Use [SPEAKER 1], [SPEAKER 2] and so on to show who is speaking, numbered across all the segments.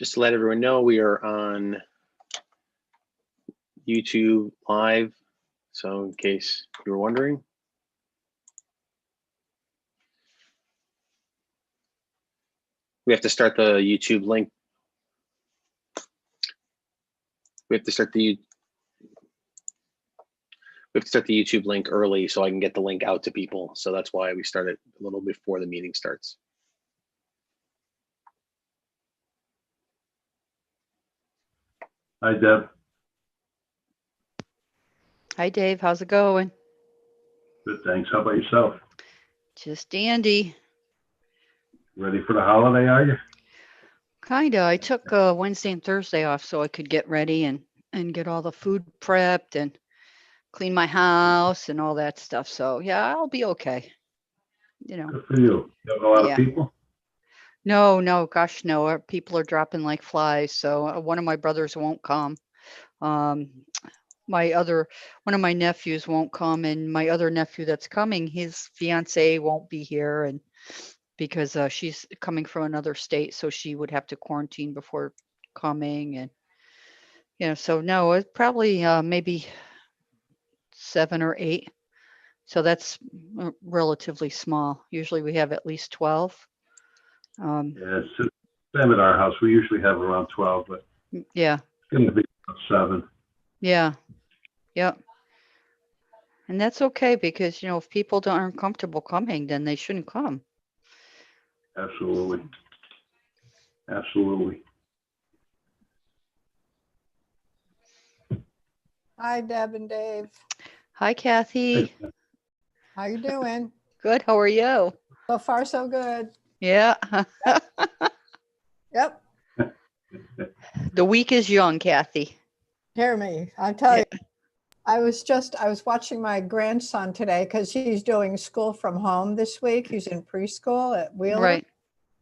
[SPEAKER 1] Just to let everyone know, we are on YouTube Live. So in case you were wondering. We have to start the YouTube link. We have to start the YouTube link early so I can get the link out to people. So that's why we started a little before the meeting starts.
[SPEAKER 2] Hi, Deb.
[SPEAKER 3] Hi, Dave. How's it going?
[SPEAKER 2] Good, thanks. How about yourself?
[SPEAKER 3] Just dandy.
[SPEAKER 2] Ready for the holiday, are you?
[SPEAKER 3] Kinda. I took Wednesday and Thursday off so I could get ready and get all the food prepped and clean my house and all that stuff. So yeah, I'll be okay. You know.
[SPEAKER 2] Good for you. You have a lot of people?
[SPEAKER 3] No, gosh, no. People are dropping like flies. So one of my brothers won't come. One of my nephews won't come, and my other nephew that's coming, his fiance won't be here, and because she's coming from another state, so she would have to quarantine before coming, and so no, it's probably maybe 7 or 8. So that's relatively small. Usually we have at least 12.
[SPEAKER 2] Yeah, it's the same at our house. We usually have around 12, but
[SPEAKER 3] yeah,
[SPEAKER 2] it's going to be about 7.
[SPEAKER 3] yeah, yep. And that's okay because if people aren't comfortable coming, then they shouldn't come.
[SPEAKER 2] Absolutely. Absolutely.
[SPEAKER 4] Hi, Deb and Dave.
[SPEAKER 3] Hi, Kathy.
[SPEAKER 4] How you doing?
[SPEAKER 3] Good. How are you?
[SPEAKER 4] So far, so good.
[SPEAKER 3] Yeah.
[SPEAKER 4] Yep.
[SPEAKER 3] The week is young, Kathy.
[SPEAKER 4] Hear me. I tell you, I was watching my grandson today because he's doing school from home this week. He's in preschool at Wheeler.
[SPEAKER 3] Right.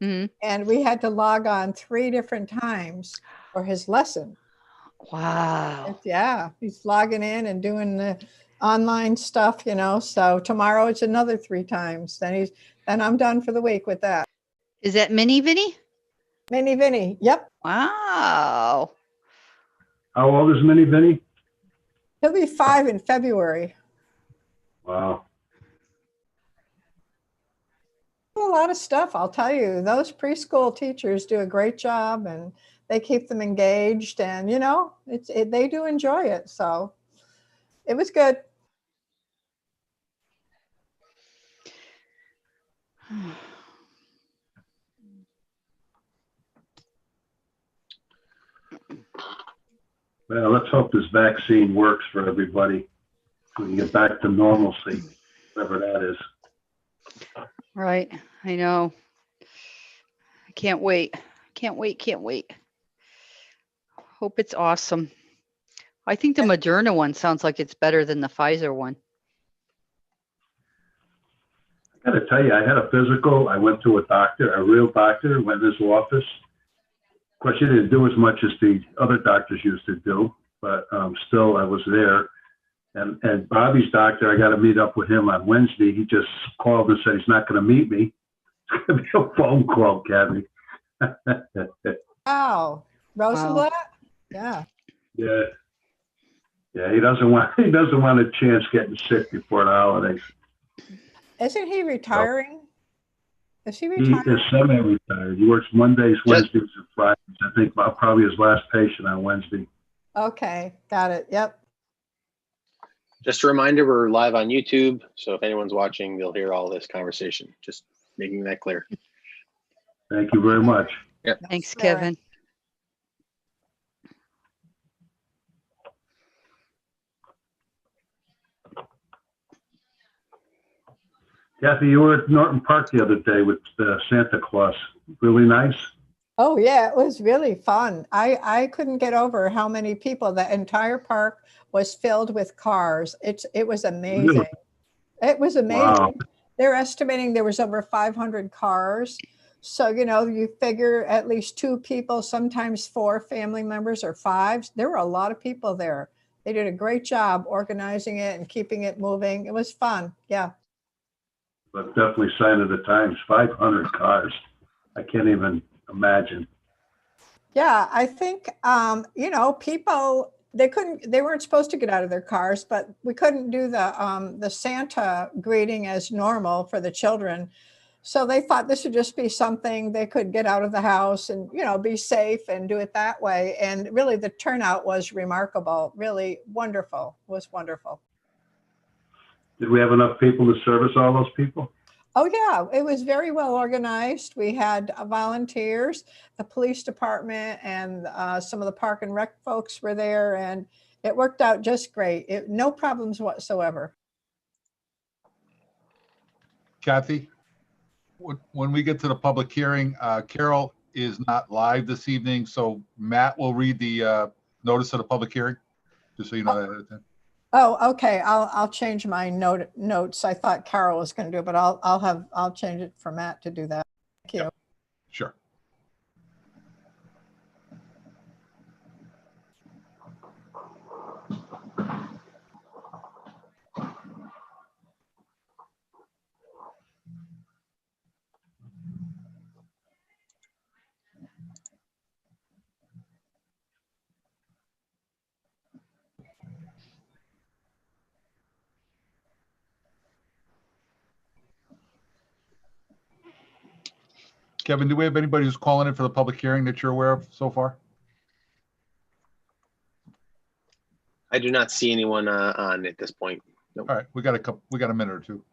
[SPEAKER 3] Mm-hmm.
[SPEAKER 4] And we had to log on 3 different times for his lesson.
[SPEAKER 3] Wow.
[SPEAKER 4] Yeah, he's logging in and doing the online stuff, so tomorrow it's another 3 times. Then I'm done for the week with that.
[SPEAKER 3] Is that Mini Vinny?
[SPEAKER 4] Mini Vinny. Yep.
[SPEAKER 3] Wow.
[SPEAKER 2] How old is Mini Vinny?
[SPEAKER 4] He'll be 5 in February.
[SPEAKER 2] Wow.
[SPEAKER 4] A lot of stuff, I'll tell you. Those preschool teachers do a great job, and they keep them engaged, and they do enjoy it. So it was good.
[SPEAKER 2] Well, let's hope this vaccine works for everybody. We can get back to normalcy, whatever that is.
[SPEAKER 3] Right. I know. I can't wait. Can't wait. Hope it's awesome. I think the Moderna one sounds like it's better than the Pfizer one.
[SPEAKER 2] I got to tell you, I had a physical. I went to a real doctor, went in his office. Of course, he didn't do as much as the other doctors used to do, but still I was there. And Bobby's doctor, I got to meet up with him on Wednesday. He just called and said he's not going to meet me. It's going to be a phone call, Kathy.
[SPEAKER 4] Wow. Rosenblatt? Yeah.
[SPEAKER 2] Yeah. Yeah, he doesn't want a chance getting sick before the holidays.
[SPEAKER 4] Isn't he retiring? Is he
[SPEAKER 2] He
[SPEAKER 4] retiring?
[SPEAKER 2] is semi-retired. He works Mondays, Wednesdays, and Fridays. I think probably his last patient on Wednesday.
[SPEAKER 4] Okay, got it. Yep.
[SPEAKER 1] Just a reminder, we're live on YouTube. So if anyone's watching, they'll hear all this conversation. Just making that clear.
[SPEAKER 2] Thank you very much.
[SPEAKER 1] Yep.
[SPEAKER 3] Thanks,
[SPEAKER 4] Sarah.
[SPEAKER 3] Kevin.
[SPEAKER 2] Kathy, you were at Norton Park the other day with Santa Claus. Really nice.
[SPEAKER 4] Oh yeah, it was really fun. I couldn't get over how many people. The entire park was filled with cars. It was amazing.
[SPEAKER 2] Really?
[SPEAKER 4] It was amazing.
[SPEAKER 2] Wow.
[SPEAKER 4] They're estimating there was over 500 cars. So, you figure at least 2 people, sometimes 4 family members or 5. There were a lot of people there. They did a great job organizing it and keeping it moving. It was fun. Yeah.
[SPEAKER 2] But definitely sign of the times, 500 cars. I can't even imagine.
[SPEAKER 4] Yeah, I think, people, they weren't supposed to get out of their cars, but we couldn't do the Santa greeting as normal for the children. So they thought this would just be something they could get out of the house and, be safe and do it that way. And really the turnout was remarkable, really wonderful, was wonderful.
[SPEAKER 2] Did we have enough people to service all those people?
[SPEAKER 4] Oh, yeah, it was very well organized. We had volunteers, the police department, and some of the park and rec folks were there, and it worked out just great. No problems whatsoever.
[SPEAKER 5] Kathy, when we get to the public hearing, Carol is not live this evening, so Matt will read the notice of the public hearing, just so you know that ahead of time.
[SPEAKER 4] Oh, okay. I'll change my notes. I thought Carol was going to do it, but I'll change it for Matt to do that. Thank you.
[SPEAKER 5] Yep. Sure. Kevin, do we have anybody who's calling in for the public hearing that you're aware of so far?
[SPEAKER 1] I do not see anyone on at this point. Nope.
[SPEAKER 5] All right, we got a minute or two.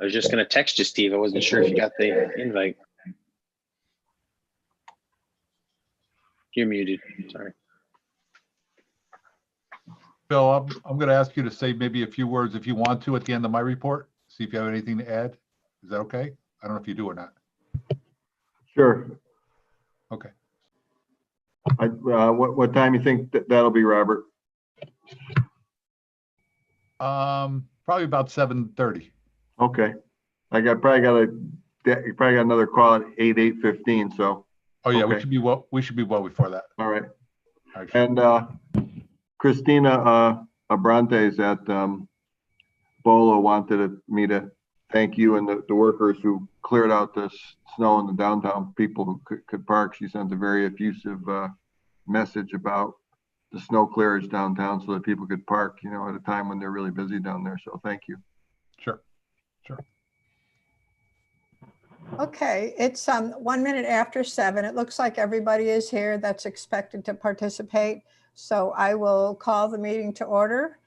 [SPEAKER 1] I was just going to text you, Steve. I wasn't sure if you got the invite. You're muted. Sorry.
[SPEAKER 5] Bill, I'm going to ask you to say maybe a few words if you want to at the end of my report. See if you have anything to add. Is that okay? I don't know if you do or not.
[SPEAKER 6] Sure.
[SPEAKER 5] Okay.
[SPEAKER 6] What time you think that'll be, Robert?
[SPEAKER 5] Probably about 7:30.
[SPEAKER 6] Okay. You probably got another call at 8:15. So.
[SPEAKER 5] Oh yeah,
[SPEAKER 6] okay.
[SPEAKER 5] we should be well before that.
[SPEAKER 6] All right.
[SPEAKER 5] All right, sure.
[SPEAKER 6] And Christina Abrantes at Bolo wanted me to thank you and the workers who cleared out the snow in the downtown. People who could park. She sent a very effusive message about the snow clearage downtown so that people could park, at a time when they're really busy down there. So thank you.
[SPEAKER 5] Sure. Sure.
[SPEAKER 4] Okay, it's 1 minute after 7. It looks like everybody is here that's expected to participate. So I will call the meeting to order.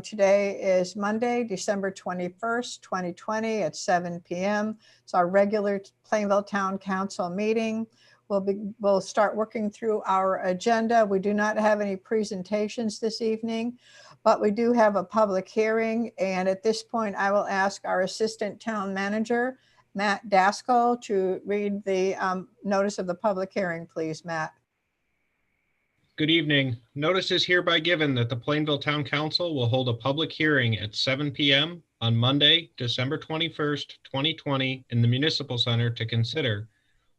[SPEAKER 4] Today is Monday, December 21st, 2020 at 7 p.m. It's our regular Plainville Town Council meeting. We'll start working through our agenda. We do not have any presentations this evening, but we do have a public hearing. And at this point, I will ask our Assistant Town Manager, Matt Daskell, to read the notice of the public hearing, please, Matt.
[SPEAKER 7] Good evening. Notice is hereby given that the Plainville Town Council will hold a public hearing at 7 p.m. on Monday, December 21st, 2020 in the Municipal Center to consider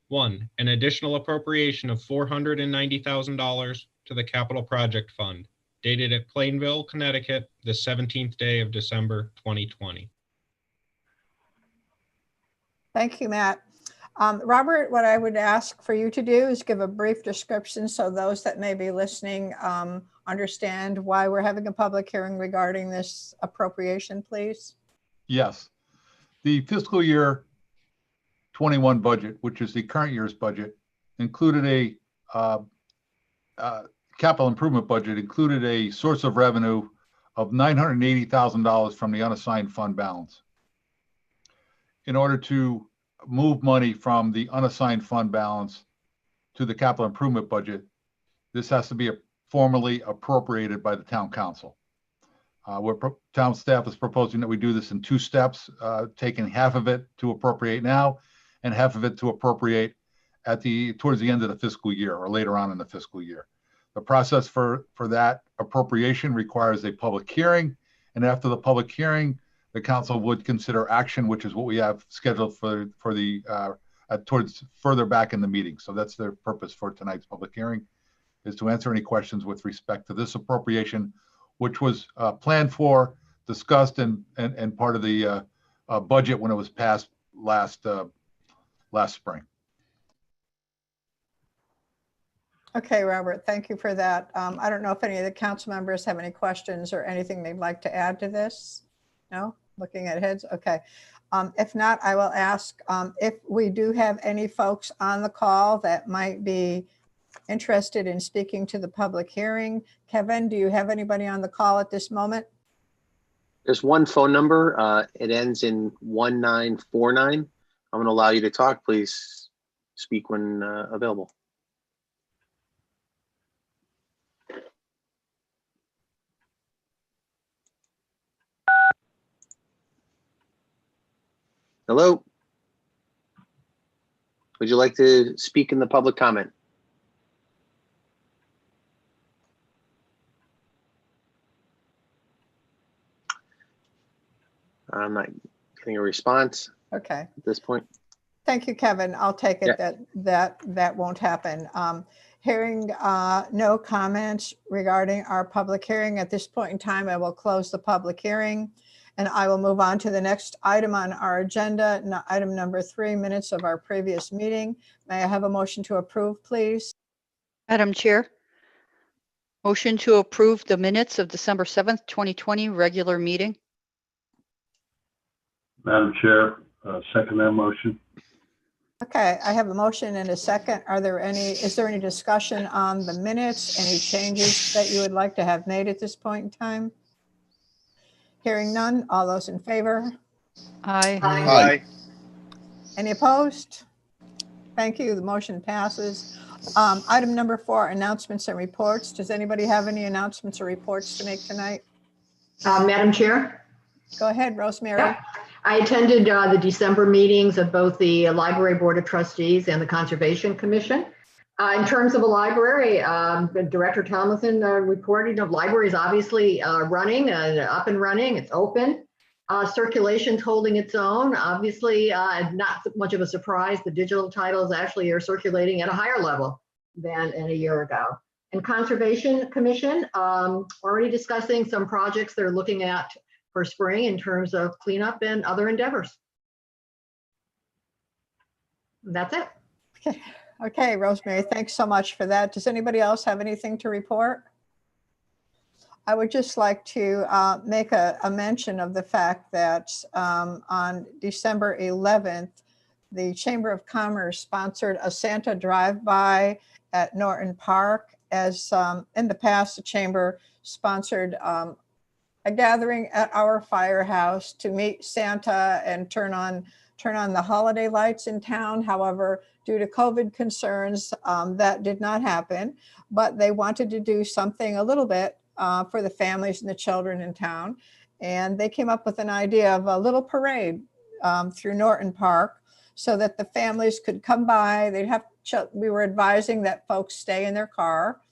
[SPEAKER 7] 1, an additional appropriation of $490,000 to the Capital Project Fund, dated at Plainville, Connecticut, the 17th day of December, 2020.
[SPEAKER 4] Thank you, Matt. Robert, what I would ask for you to do is give a brief description so those that may be listening understand why we're having a public hearing regarding this appropriation, please.
[SPEAKER 5] Yes. The fiscal year 21 budget, which is the current year's budget, included a capital improvement budget, included a source of revenue of $980,000 from the unassigned fund balance. In order to move money from the unassigned fund balance to the capital improvement budget, this has to be formally appropriated by the town council. Town staff is proposing that we do this in 2 steps, taking half of it to appropriate now and half of it to appropriate towards the end of the fiscal year or later on in the fiscal year. The process for that appropriation requires a public hearing, and after the public hearing, the council would consider action, which is what we have scheduled for towards further back in the meeting. So that's the purpose for tonight's public hearing, is to answer any questions with respect to this appropriation, which was planned for, discussed, and part of the budget when it was passed last spring.
[SPEAKER 4] Okay, Robert, thank you for that. I don't know if any of the council members have any questions or anything they'd like to add to this. No? Looking at heads? Okay. If not, I will ask if we do have any folks on the call that might be interested in speaking to the public hearing. Kevin, do you have anybody on the call at this moment?
[SPEAKER 1] There's one phone number. It ends in 1949. I'm going to allow you to talk. Please speak when available. Hello? Would you like to speak in the public comment? I'm not getting a response
[SPEAKER 4] Okay.
[SPEAKER 1] at this point.
[SPEAKER 4] Thank you, Kevin. I'll take it that won't happen. Hearing no comments regarding our public hearing at this point in time, I will close the public hearing and I will move on to the next item on our agenda, item number 3, minutes of our previous meeting. May I have a motion to approve, please?
[SPEAKER 3] Madam Chair, motion to approve the minutes of December 7th, 2020 regular meeting.
[SPEAKER 2] Madam Chair, second that motion.
[SPEAKER 4] Okay, I have a motion and a second. Is there any discussion on the minutes? Any changes that you would like to have made at this point in time? Hearing none, all those in favor?
[SPEAKER 3] Aye.
[SPEAKER 1] Aye.
[SPEAKER 4] Any opposed? Thank you, the motion passes. Item number 4, announcements and reports. Does anybody have any announcements or reports to make tonight?
[SPEAKER 8] Madam Chair?
[SPEAKER 4] Go ahead, Rosemary.
[SPEAKER 8] Yep. I attended the December meetings of both the Library Board of Trustees and the Conservation Commission. In terms of a library, Director Tomlinson reported of libraries obviously running, up and running, it's open. Circulation's holding its own. Obviously, not much of a surprise, the digital titles actually are circulating at a higher level than in a year ago. And Conservation Commission, already discussing some projects they're looking at for spring in terms of cleanup and other endeavors. That's it.
[SPEAKER 4] Okay, Rosemary, thanks so much for that. Does anybody else have anything to report? I would just like to make a mention of the fact that on December 11th, the Chamber of Commerce sponsored a Santa drive-by at Norton Park. As in the past, the Chamber sponsored a gathering at our firehouse to meet Santa and turn on the holiday lights in town. However, due to COVID concerns, that did not happen, but they wanted to do something a little bit for the families and the children in town. And they came up with an idea of a little parade through Norton Park so that the families could come by. We were advising that folks stay in their car.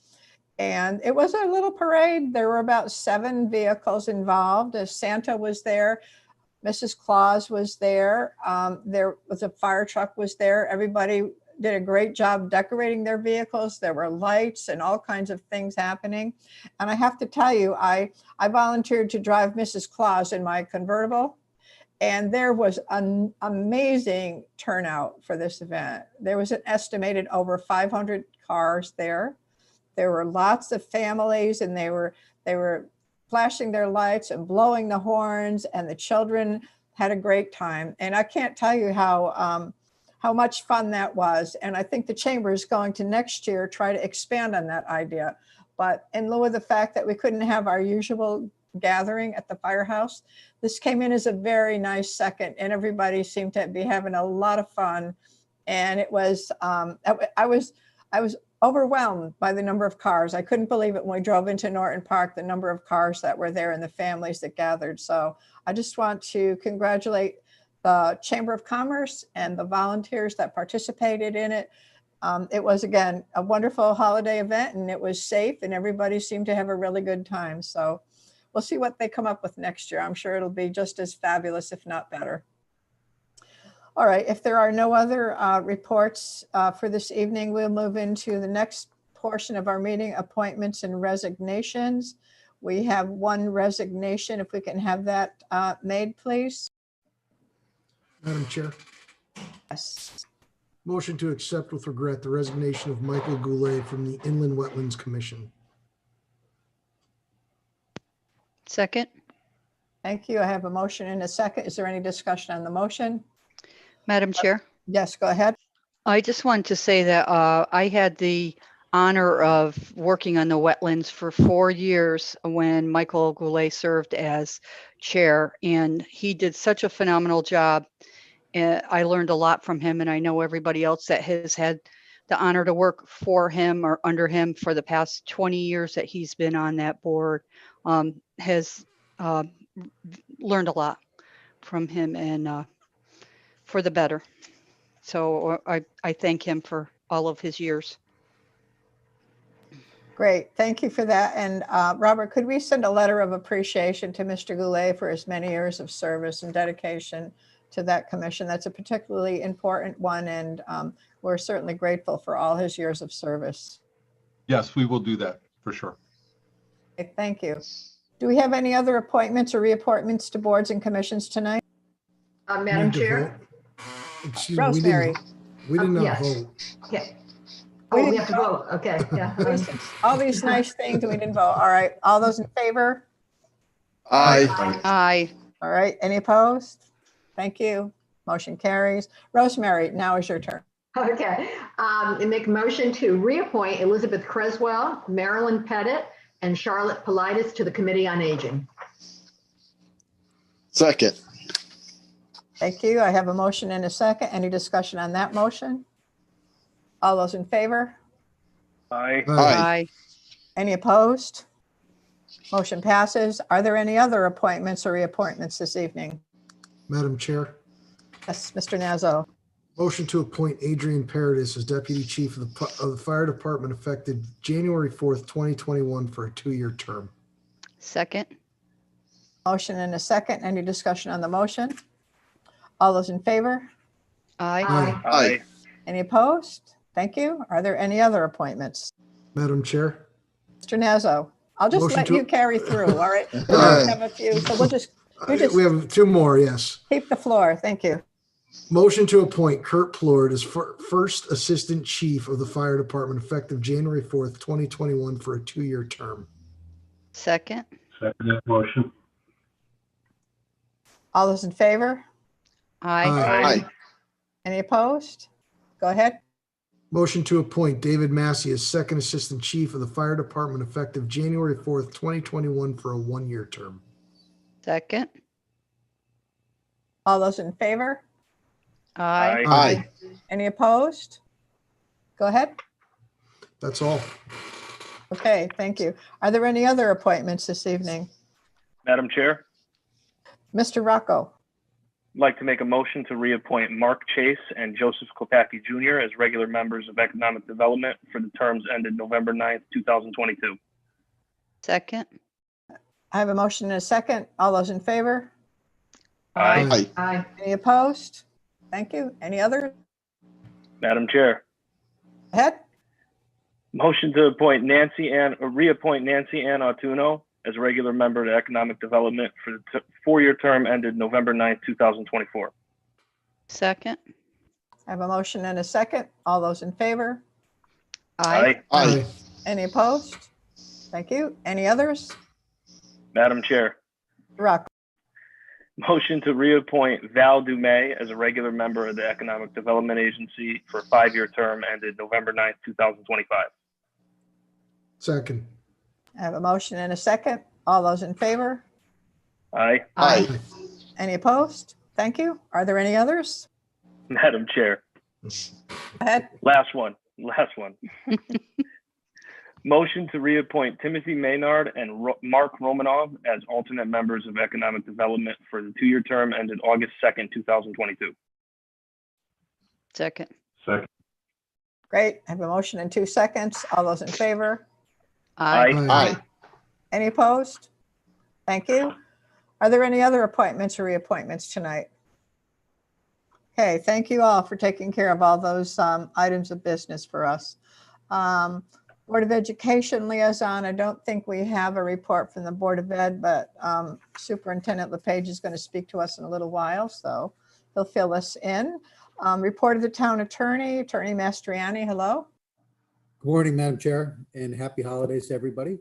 [SPEAKER 4] And it was a little parade. There were about 7 vehicles involved. As Santa was there, Mrs. Claus was there. There was a fire truck was there. Everybody did a great job decorating their vehicles. There were lights and all kinds of things happening. And I have to tell you, I volunteered to drive Mrs. Claus in my convertible. And there was an amazing turnout for this event. There was an estimated over 500 cars there. There were lots of families and they were flashing their lights and blowing the horns, and the children had a great time. And I can't tell you how how much fun that was. And I think the chamber is going to next year try to expand on that idea. But in lieu of the fact that we couldn't have our usual gathering at the firehouse, this came in as a very nice second, and everybody seemed to be having a lot of fun. And it was, I was overwhelmed by the number of cars. I couldn't believe it when we drove into Norton Park, the number of cars that were there and the families that gathered. So I just want to congratulate the Chamber of Commerce and the volunteers that participated in it. It was, again, a wonderful holiday event, and it was safe, and everybody seemed to have a really good time. So we'll see what they come up with next year. I'm sure it'll be just as fabulous, if not better. All right, if there are no other reports for this evening, we'll move into the next portion of our meeting, appointments and resignations. We have one resignation. If we can have that made, please.
[SPEAKER 9] Madam Chair,
[SPEAKER 4] Yes.
[SPEAKER 9] motion to accept with regret the resignation of Michael Goulet from the Inland Wetlands Commission.
[SPEAKER 3] Second.
[SPEAKER 4] Thank you. I have a motion and a second. Is there any discussion on the motion?
[SPEAKER 3] Madam Chair,
[SPEAKER 4] Yes, go ahead.
[SPEAKER 3] I just wanted to say that I had the honor of working on the wetlands for 4 years when Michael Goulet served as chair, and he did such a phenomenal job. And I learned a lot from him, and I know everybody else that has had the honor to work for him or under him for the past 20 years that he's been on that board has learned a lot from him, and for the better. So I thank him for all of his years.
[SPEAKER 4] Great. Thank you for that. And Robert, could we send a letter of appreciation to Mr. Goulet for his many years of service and dedication to that commission? That's a particularly important one, and we're certainly grateful for all his years of service.
[SPEAKER 5] Yes, we will do that for sure.
[SPEAKER 4] Okay, thank you. Do we have any other appointments or reappointments to boards and commissions tonight?
[SPEAKER 8] Madam
[SPEAKER 9] Need to
[SPEAKER 8] Chair?
[SPEAKER 9] vote. Excuse me,
[SPEAKER 4] Rosemary.
[SPEAKER 9] we did not
[SPEAKER 8] Yes.
[SPEAKER 9] vote.
[SPEAKER 8] Okay.
[SPEAKER 4] We
[SPEAKER 8] Oh, we
[SPEAKER 4] didn't
[SPEAKER 8] have to vote. Okay, yeah.
[SPEAKER 4] All these nice things, and we didn't vote. All right. All those in favor?
[SPEAKER 1] Aye.
[SPEAKER 3] Aye.
[SPEAKER 4] All right. Any opposed? Thank you. Motion carries. Rosemary, now is your turn.
[SPEAKER 8] Okay. And make a motion to reappoint Elizabeth Creswell, Marilyn Pettit, and Charlotte Politis to the Committee on Aging.
[SPEAKER 1] Second.
[SPEAKER 4] Thank you. I have a motion and a second. Any discussion on that motion? All those in favor?
[SPEAKER 9] Aye.
[SPEAKER 3] Aye.
[SPEAKER 4] Any opposed? Motion passes. Are there any other appointments or reappointments this evening?
[SPEAKER 9] Madam Chair,
[SPEAKER 4] Yes, Mr. Nazzo.
[SPEAKER 9] motion to appoint Adrian Paradis as Deputy Chief of the Fire Department effective January 4th, 2021 for a 2-year term.
[SPEAKER 3] Second.
[SPEAKER 4] Motion and a second. Any discussion on the motion? All those in favor?
[SPEAKER 3] Aye.
[SPEAKER 1] Aye.
[SPEAKER 4] Any opposed? Thank you. Are there any other appointments?
[SPEAKER 9] Madam Chair,
[SPEAKER 4] Mr. Nazzo, I'll just
[SPEAKER 9] Motion
[SPEAKER 4] let
[SPEAKER 9] to-
[SPEAKER 4] you carry through, all right? We
[SPEAKER 1] Aye.
[SPEAKER 4] have a few, so we'll just, you just
[SPEAKER 9] we have 2 more, yes.
[SPEAKER 4] keep the floor. Thank you.
[SPEAKER 9] Motion to appoint Kurt Plord as First Assistant Chief of the Fire Department effective January 4th, 2021 for a 2-year term.
[SPEAKER 3] Second.
[SPEAKER 2] Second that motion.
[SPEAKER 4] All those in favor?
[SPEAKER 3] Aye.
[SPEAKER 1] Aye.
[SPEAKER 4] Any opposed? Go ahead.
[SPEAKER 9] Motion to appoint David Massey as Second Assistant Chief of the Fire Department effective January 4th, 2021 for a 1-year term.
[SPEAKER 3] Second.
[SPEAKER 4] All those in favor?
[SPEAKER 3] Aye.
[SPEAKER 1] Aye.
[SPEAKER 4] Any opposed? Go ahead.
[SPEAKER 9] That's all.
[SPEAKER 4] Okay, thank you. Are there any other appointments this evening?
[SPEAKER 10] Madam Chair,
[SPEAKER 4] Mr. Rocco,
[SPEAKER 10] I'd like to make a motion to reappoint Mark Chase and Joseph Kopacki Jr. as regular members of Economic Development for the terms ended November 9th, 2022.
[SPEAKER 3] Second.
[SPEAKER 4] I have a motion and a second. All those in favor?
[SPEAKER 1] Aye.
[SPEAKER 8] Aye.
[SPEAKER 4] Any opposed? Thank you. Any others?
[SPEAKER 10] Madam Chair,
[SPEAKER 4] Go ahead.
[SPEAKER 10] motion to reappoint Nancy Ann Autuno as a regular member to Economic Development for the 4-year term ended November 9th, 2024.
[SPEAKER 3] Second.
[SPEAKER 4] I have a motion and a second. All those in favor?
[SPEAKER 3] Aye.
[SPEAKER 1] Aye.
[SPEAKER 4] Any opposed? Thank you. Any others?
[SPEAKER 10] Madam Chair,
[SPEAKER 4] Rocco,
[SPEAKER 10] Motion to reappoint Val Dumay as a regular member of the Economic Development Agency for a 5-year term ended November 9th, 2025.
[SPEAKER 9] Second.
[SPEAKER 4] I have a motion and a second. All those in favor?
[SPEAKER 10] Aye.
[SPEAKER 1] Aye.
[SPEAKER 4] Any opposed? Thank you. Are there any others?
[SPEAKER 10] Madam Chair,
[SPEAKER 4] Go ahead.
[SPEAKER 10] last one. Motion to reappoint Timothy Maynard and Mark Romanov as alternate members of Economic Development for the 2-year term ended August 2nd, 2022.
[SPEAKER 3] Second.
[SPEAKER 2] Second.
[SPEAKER 4] Great. I have a motion in 2 seconds. All those in favor?
[SPEAKER 3] Aye.
[SPEAKER 1] Aye.
[SPEAKER 4] Any opposed? Thank you. Are there any other appointments or reappointments tonight? Okay, thank you all for taking care of all those items of business for us. Board of Education liaison, I don't think we have a report from the Board of Ed, but Superintendent LePage is going to speak to us in a little while, so he'll fill us in. Report of the Town Attorney, Attorney Mastriani, hello.
[SPEAKER 11] Good morning, Madam Chair, and happy holidays to everybody.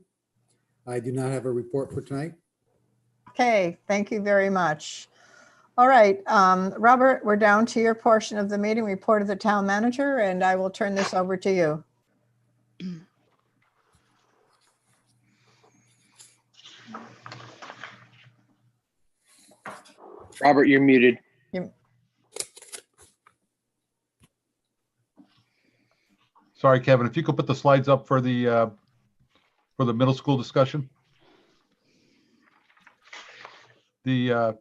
[SPEAKER 11] I do not have a report for tonight.
[SPEAKER 4] Okay, thank you very much. All right, Robert, we're down to your portion of the meeting, report of the Town Manager, and I will turn this over to you.
[SPEAKER 1] Robert, you're muted.
[SPEAKER 5] Sorry, Kevin, if you could put the slides up for the middle school discussion. The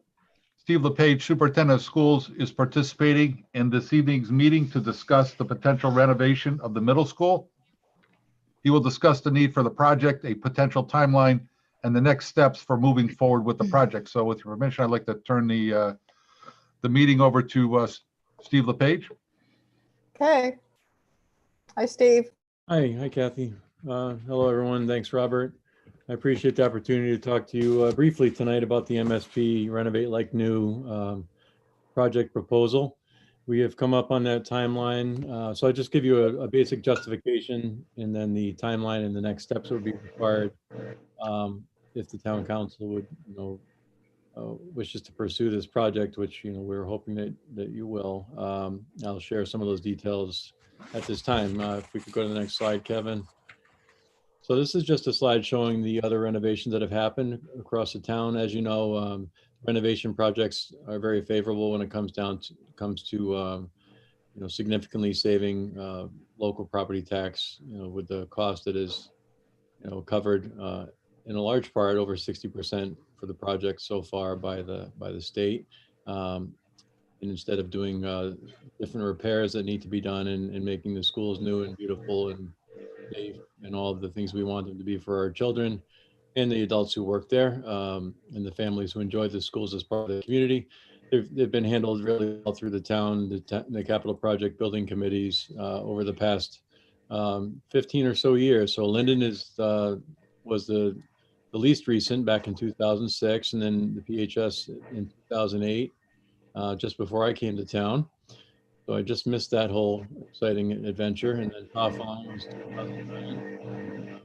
[SPEAKER 5] Steve LePage, Superintendent of Schools, is participating in this evening's meeting to discuss the potential renovation of the middle school. He will discuss the need for the project, a potential timeline, and the next steps for moving forward with the project. So with your permission, I'd like to turn the meeting over to Steve LePage.
[SPEAKER 4] Okay. Hi, Steve.
[SPEAKER 12] Hi, Kathy. Hello, everyone. Thanks, Robert. I appreciate the opportunity to talk to you briefly tonight about the MSP Renovate Like New project proposal. We have come up on that timeline. So I'll just give you a basic justification and then the timeline and the next steps would be required if the town council would, wishes to pursue this project, which, we're hoping that you will. I'll share some of those details at this time. If we could go to the next slide, Kevin. So this is just a slide showing the other renovations that have happened across the town. As you know, renovation projects are very favorable when it comes to significantly saving local property tax, with the cost that is, covered in a large part, over 60% for the project so far by the state. And instead of doing different repairs that need to be done and making the schools new and beautiful and safe and all of the things we want them to be for our children and the adults who work there, and the families who enjoy the schools as part of the community, they've been handled really well through the town, the capital project building committees over the past 15 or so years. So Linden was the least recent back in 2006, and then the PHS in 2008, just before I came to town. So I just missed that whole exciting adventure. And then Hawthorne was 2009.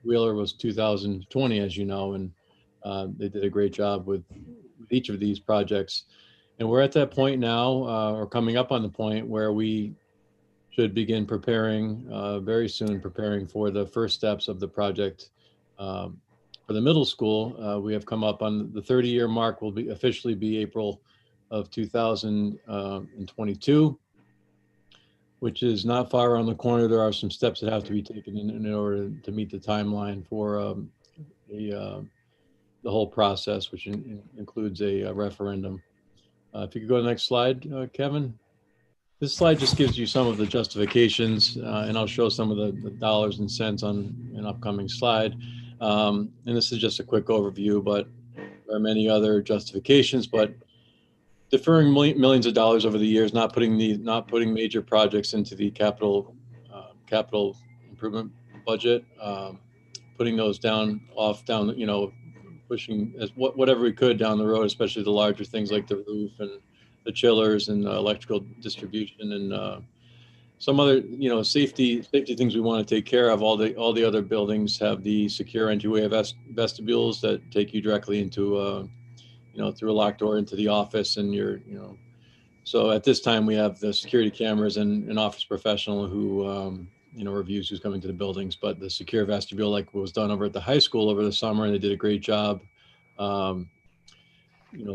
[SPEAKER 12] Wheeler was 2020, as you know, and they did a great job with each of these projects. And we're at that point now, or coming up on the point where we should begin preparing very soon, preparing for the first steps of the project. For the middle school, we have come up on the 30-year mark, will officially be April of 2022. Which is not far around the corner. There are some steps that have to be taken in order to meet the timeline for the whole process, which includes a referendum. If you could go to the next slide, Kevin. This slide just gives you some of the justifications, and I'll show some of the dollars and cents on an upcoming slide. And this is just a quick overview, but there are many other justifications, but deferring millions of dollars over the years, not putting major projects into the capital improvement budget, putting those down, pushing whatever we could down the road, especially the larger things like the roof and the chillers and electrical distribution and some other safety things we want to take care of. All the other buildings have the secure entryway vestibules that take you directly into through a locked door into the office, and so at this time we have the security cameras and an office professional who, reviews who's coming to the buildings, but the secure vestibule, like what was done over at the high school over the summer, and they did a great job.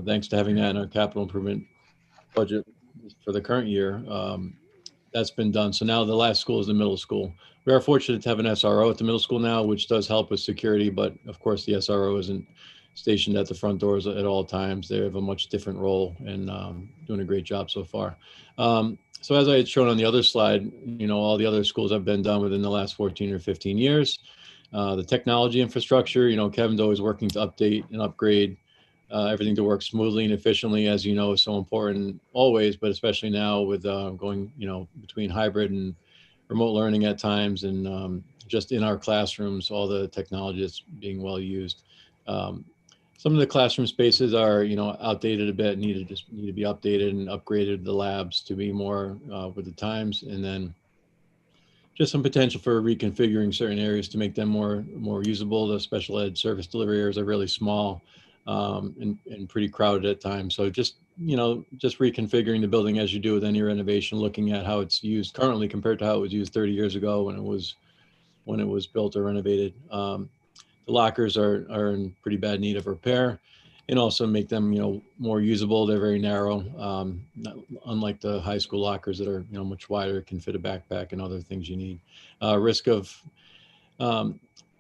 [SPEAKER 12] Thanks to having that in our capital improvement budget for the current year, that's been done. So now the last school is the middle school. We are fortunate to have an SRO at the middle school now, which does help with security, but of course the SRO isn't stationed at the front doors at all times. They have a much different role, and doing a great job so far. So as I had shown on the other slide, all the other schools have been done within the last 14 or 15 years. The technology infrastructure, Kevin's always working to update and upgrade everything to work smoothly and efficiently, as you know, is so important always, but especially now with going, between hybrid and remote learning at times, and just in our classrooms, all the technology that's being well used. Some of the classroom spaces are, outdated a bit, need to be updated and upgraded, the labs to be more with the times, and then just some potential for reconfiguring certain areas to make them more usable. The special ed service delivery areas are really small and pretty crowded at times. So just reconfiguring the building as you do with any renovation, looking at how it's used currently compared to how it was used 30 years ago when it was built or renovated. The lockers are in pretty bad need of repair, and also make them, more usable. They're very narrow, unlike the high school lockers that are, much wider, can fit a backpack and other things you need. Risk of,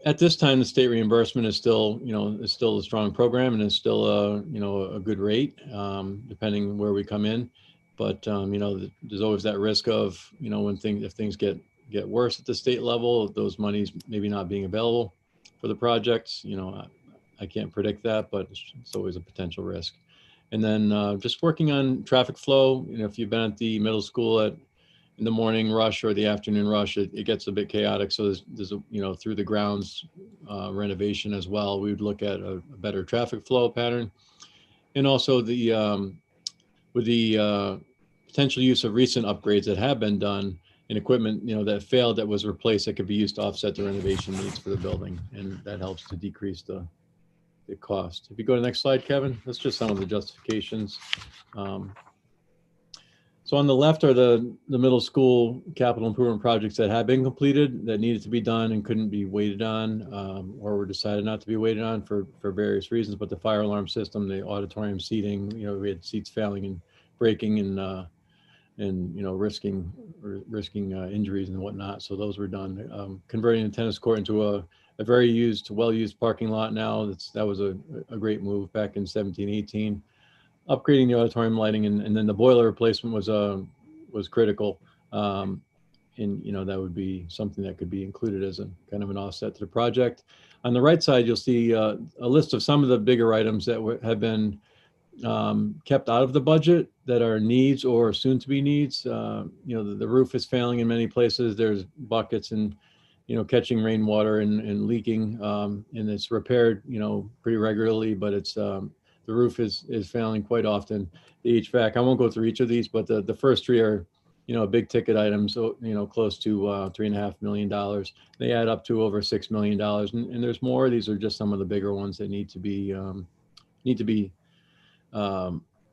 [SPEAKER 12] at this time, the state reimbursement is still a strong program, and is still a good rate, depending where we come in. But, there's always that risk of, if things get worse at the state level, those monies maybe not being available for the projects. I can't predict that, but it's always a potential risk. And then just working on traffic flow. If you've been at the middle school in the morning rush or the afternoon rush, it gets a bit chaotic. So there's through the grounds renovation as well, we would look at a better traffic flow pattern, and also with the potential use of recent upgrades that have been done, and equipment that failed that was replaced, that could be used to offset the renovation needs for the building, and that helps to decrease the cost. If you go to the next slide, Kevin, that's just some of the justifications. So on the left are the middle school capital improvement projects that have been completed, that needed to be done and couldn't be waited on, or were decided not to be waited on for various reasons. But the fire alarm system, the auditorium seating, we had seats failing and breaking, and risking injuries and whatnot. So those were done. Converting the tennis court into a very well-used parking lot now. That was a great move back in 17-18. Upgrading the auditorium lighting, and then the boiler replacement was critical. And that would be something that could be included as a kind of an offset to the project. On the right side, you'll see a list of some of the bigger items that have been kept out of the budget, that are needs or soon to be needs. The roof is failing in many places. There's buckets and catching rainwater and leaking, and it's repaired pretty regularly, but it's the roof is failing quite often. The HVAC, I won't go through each of these, but the first three are big ticket items, so close to $3.5 million. They add up to over $6 million, and there's more. These are just some of the bigger ones that need to be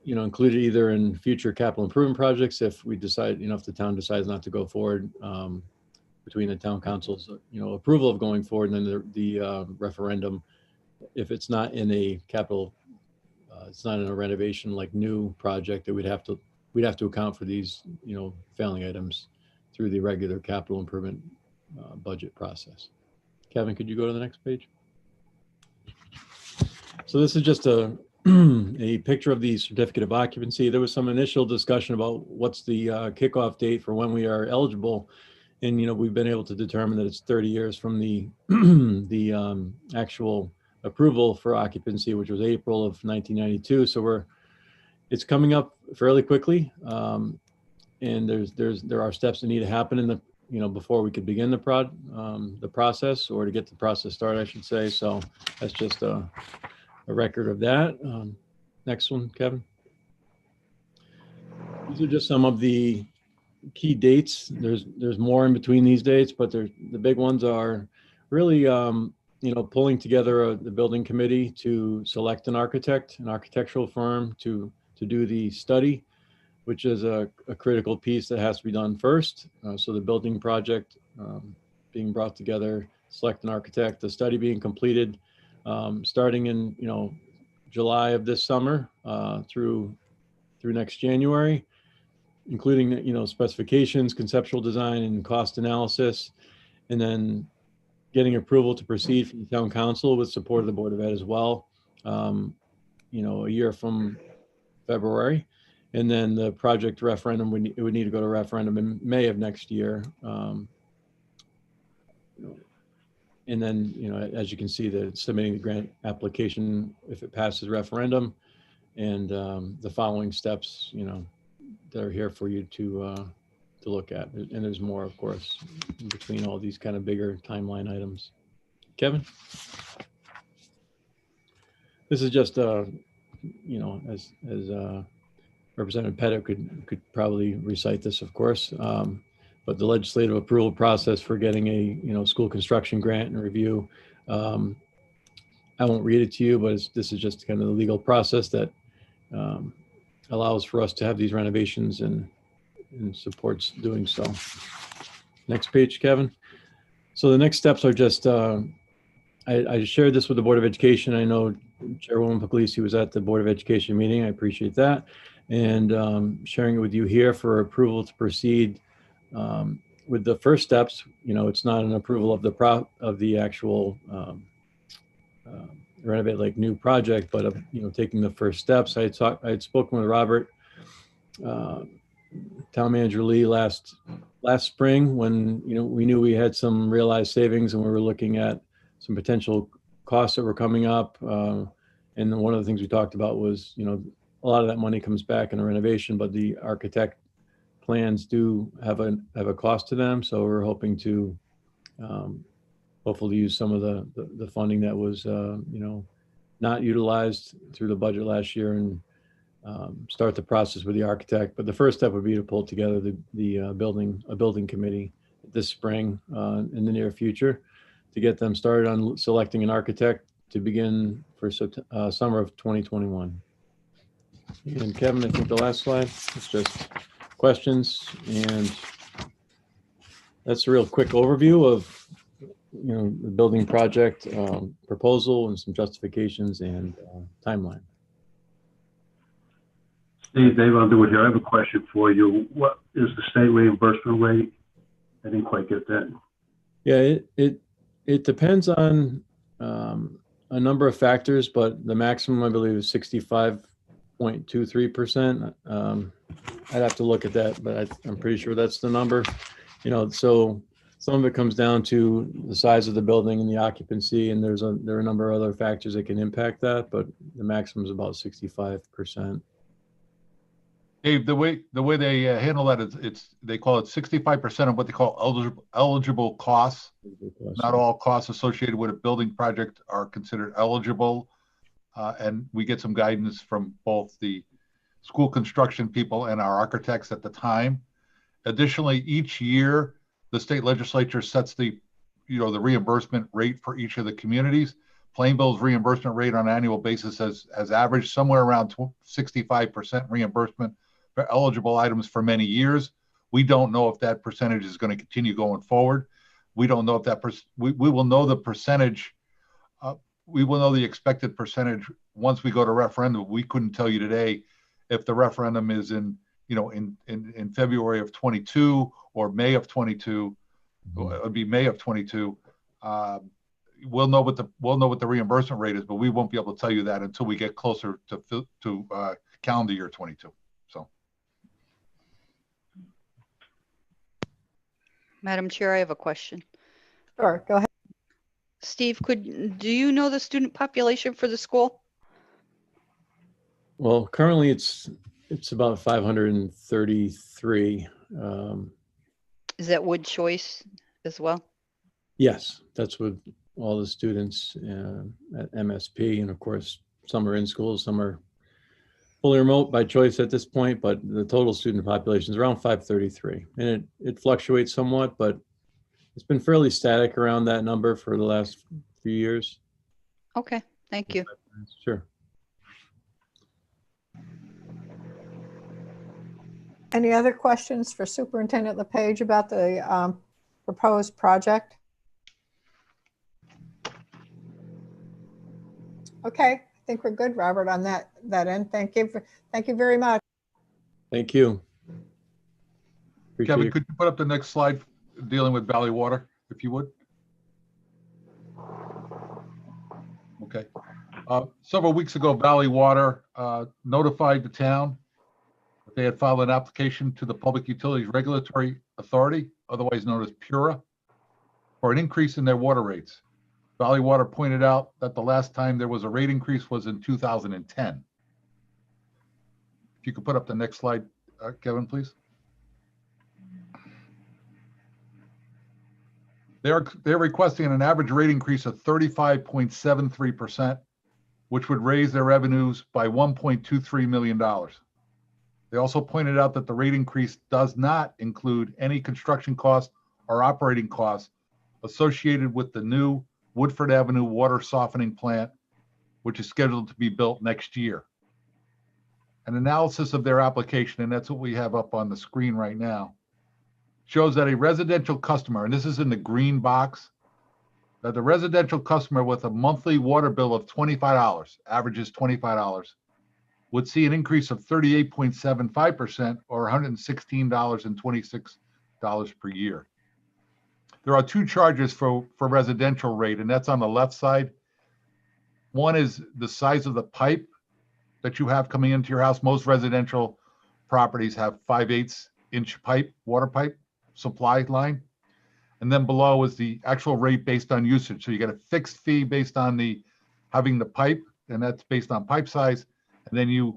[SPEAKER 12] included either in future capital improvement projects, if we decide, if the town decides not to go forward, between the town council's, approval of going forward, and then the referendum. If it's not in a capital, it's not in a renovation like new project, that we'd have to account for these, failing items through the regular capital improvement budget process. Kevin, could you go to the next page? So this is just a picture of the certificate of occupancy. There was some initial discussion about what's the kickoff date for when we are eligible. And, we've been able to determine that it's 30 years from the actual approval for occupancy, which was April of 1992. So it's coming up fairly quickly. And there are steps that need to happen in the, before we could begin the process, or to get the process started, I should say. So that's just a record of that. Next one, Kevin. These are just some of the key dates. There's more in between these dates, but the big ones are really pulling together the building committee to select an architect, an architectural firm to do the study, which is a critical piece that has to be done first. So the building project being brought together, select an architect, the study being completed, starting in July of this summer through next January, including specifications, conceptual design, and cost analysis, and then getting approval to proceed from the town council with support of the Board of Ed as well, a year from February. And then the project referendum, it would need to go to referendum in May of next year. And then, as you can see, submitting the grant application if it passes referendum, and the following steps, that are here for you to look at. And there's more, of course, in between all these kind of bigger timeline items. Kevin? This is just, as Representative Pettit could probably recite this, of course, but the legislative approval process for getting a school construction grant and review. I won't read it to you, but this is just kind of the legal process that allows for us to have these renovations and supports doing so. Next page, Kevin. So the next steps are just, I shared this with the Board of Education. I know Chairwoman Puglisi was at the Board of Education meeting. I appreciate that. And sharing it with you here for approval to proceed with the first steps. It's not an approval of the actual Renovate Like New project, but of taking the first steps. I had spoken with Robert, Town Manager Lee last spring when we knew we had some realized savings and we were looking at some potential costs that were coming up. And one of the things we talked about was a lot of that money comes back in the renovation, but the architect plans do have a cost to them. So we're hoping to hopefully use some of the funding that was not utilized through the budget last year and start the process with the architect. But the first step would be to pull together the building committee this spring in the near future to get them started on selecting an architect to begin for summer of 2021. And Kevin, I think the last slide is just questions, and that's a real quick overview of the building project proposal and some justifications and timeline.
[SPEAKER 2] Steve, Dave Underwood here. I have a question for you. What is the state reimbursement rate? I didn't quite get that.
[SPEAKER 12] Yeah, it depends on a number of factors, but the maximum I believe is 65.23%. I'd have to look at that, but I'm pretty sure that's the number. So some of it comes down to the size of the building and the occupancy, and there are a number of other factors that can impact that, but the maximum is about 65%.
[SPEAKER 5] Dave, the way they handle that is they call it 65% of what they call eligible costs. Not all costs associated with a building project are considered eligible, and we get some guidance from both the school construction people and our architects at the time. Additionally, each year the state legislature sets the reimbursement rate for each of the communities. Plainville's reimbursement rate on an annual basis has averaged somewhere around 65% reimbursement for eligible items for many years. We don't know if that percentage is going to continue going forward. We don't know if that we will know the percentage. We will know the expected percentage once we go to referendum. We couldn't tell you today if the referendum is in February of 22 or May of 22. It would be May of 22. We'll know what the reimbursement rate is, but we won't be able to tell you that until we get closer to calendar year 22. So,
[SPEAKER 3] Madam Chair, I have a question.
[SPEAKER 4] Sure, go ahead.
[SPEAKER 3] Steve, do you know the student population for the school?
[SPEAKER 12] Well, currently it's about 533.
[SPEAKER 3] Is that Wood Choice as well?
[SPEAKER 12] Yes, that's with all the students at MSP, and of course, some are in school, some are fully remote by choice at this point, but the total student population is around 533. And it fluctuates somewhat, but it's been fairly static around that number for the last few years.
[SPEAKER 3] Okay, thank you.
[SPEAKER 12] Sure.
[SPEAKER 4] Any other questions for Superintendent LePage about the proposed project? Okay, I think we're good, Robert, on that end. Thank you very much.
[SPEAKER 12] Thank you. Appreciate
[SPEAKER 5] Kevin,
[SPEAKER 12] it.
[SPEAKER 5] could you put up the next slide dealing with Valley Water, if you would? Okay. Several weeks ago, Valley Water notified the town that they had filed an application to the Public Utilities Regulatory Authority, otherwise known as PURA, for an increase in their water rates. Valley Water pointed out that the last time there was a rate increase was in 2010. If you could put up the next slide, Kevin, please. They're requesting an average rate increase of 35.73%, which would raise their revenues by $1.23 million. They also pointed out that the rate increase does not include any construction costs or operating costs associated with the new Woodford Avenue water softening plant, which is scheduled to be built next year. An analysis of their application, and that's what we have up on the screen right now, shows that a residential customer, and this is in the green box, that the residential customer with a monthly water bill of $25, averages $25, would see an increase of 38.75% or $116.26 per year. There are two charges for residential rate, and that's on the left side. One is the size of the pipe that you have coming into your house. Most residential properties have 5/8 inch pipe, water pipe supply line. And then below is the actual rate based on usage. So you get a fixed fee based on having the pipe, and that's based on pipe size. And then you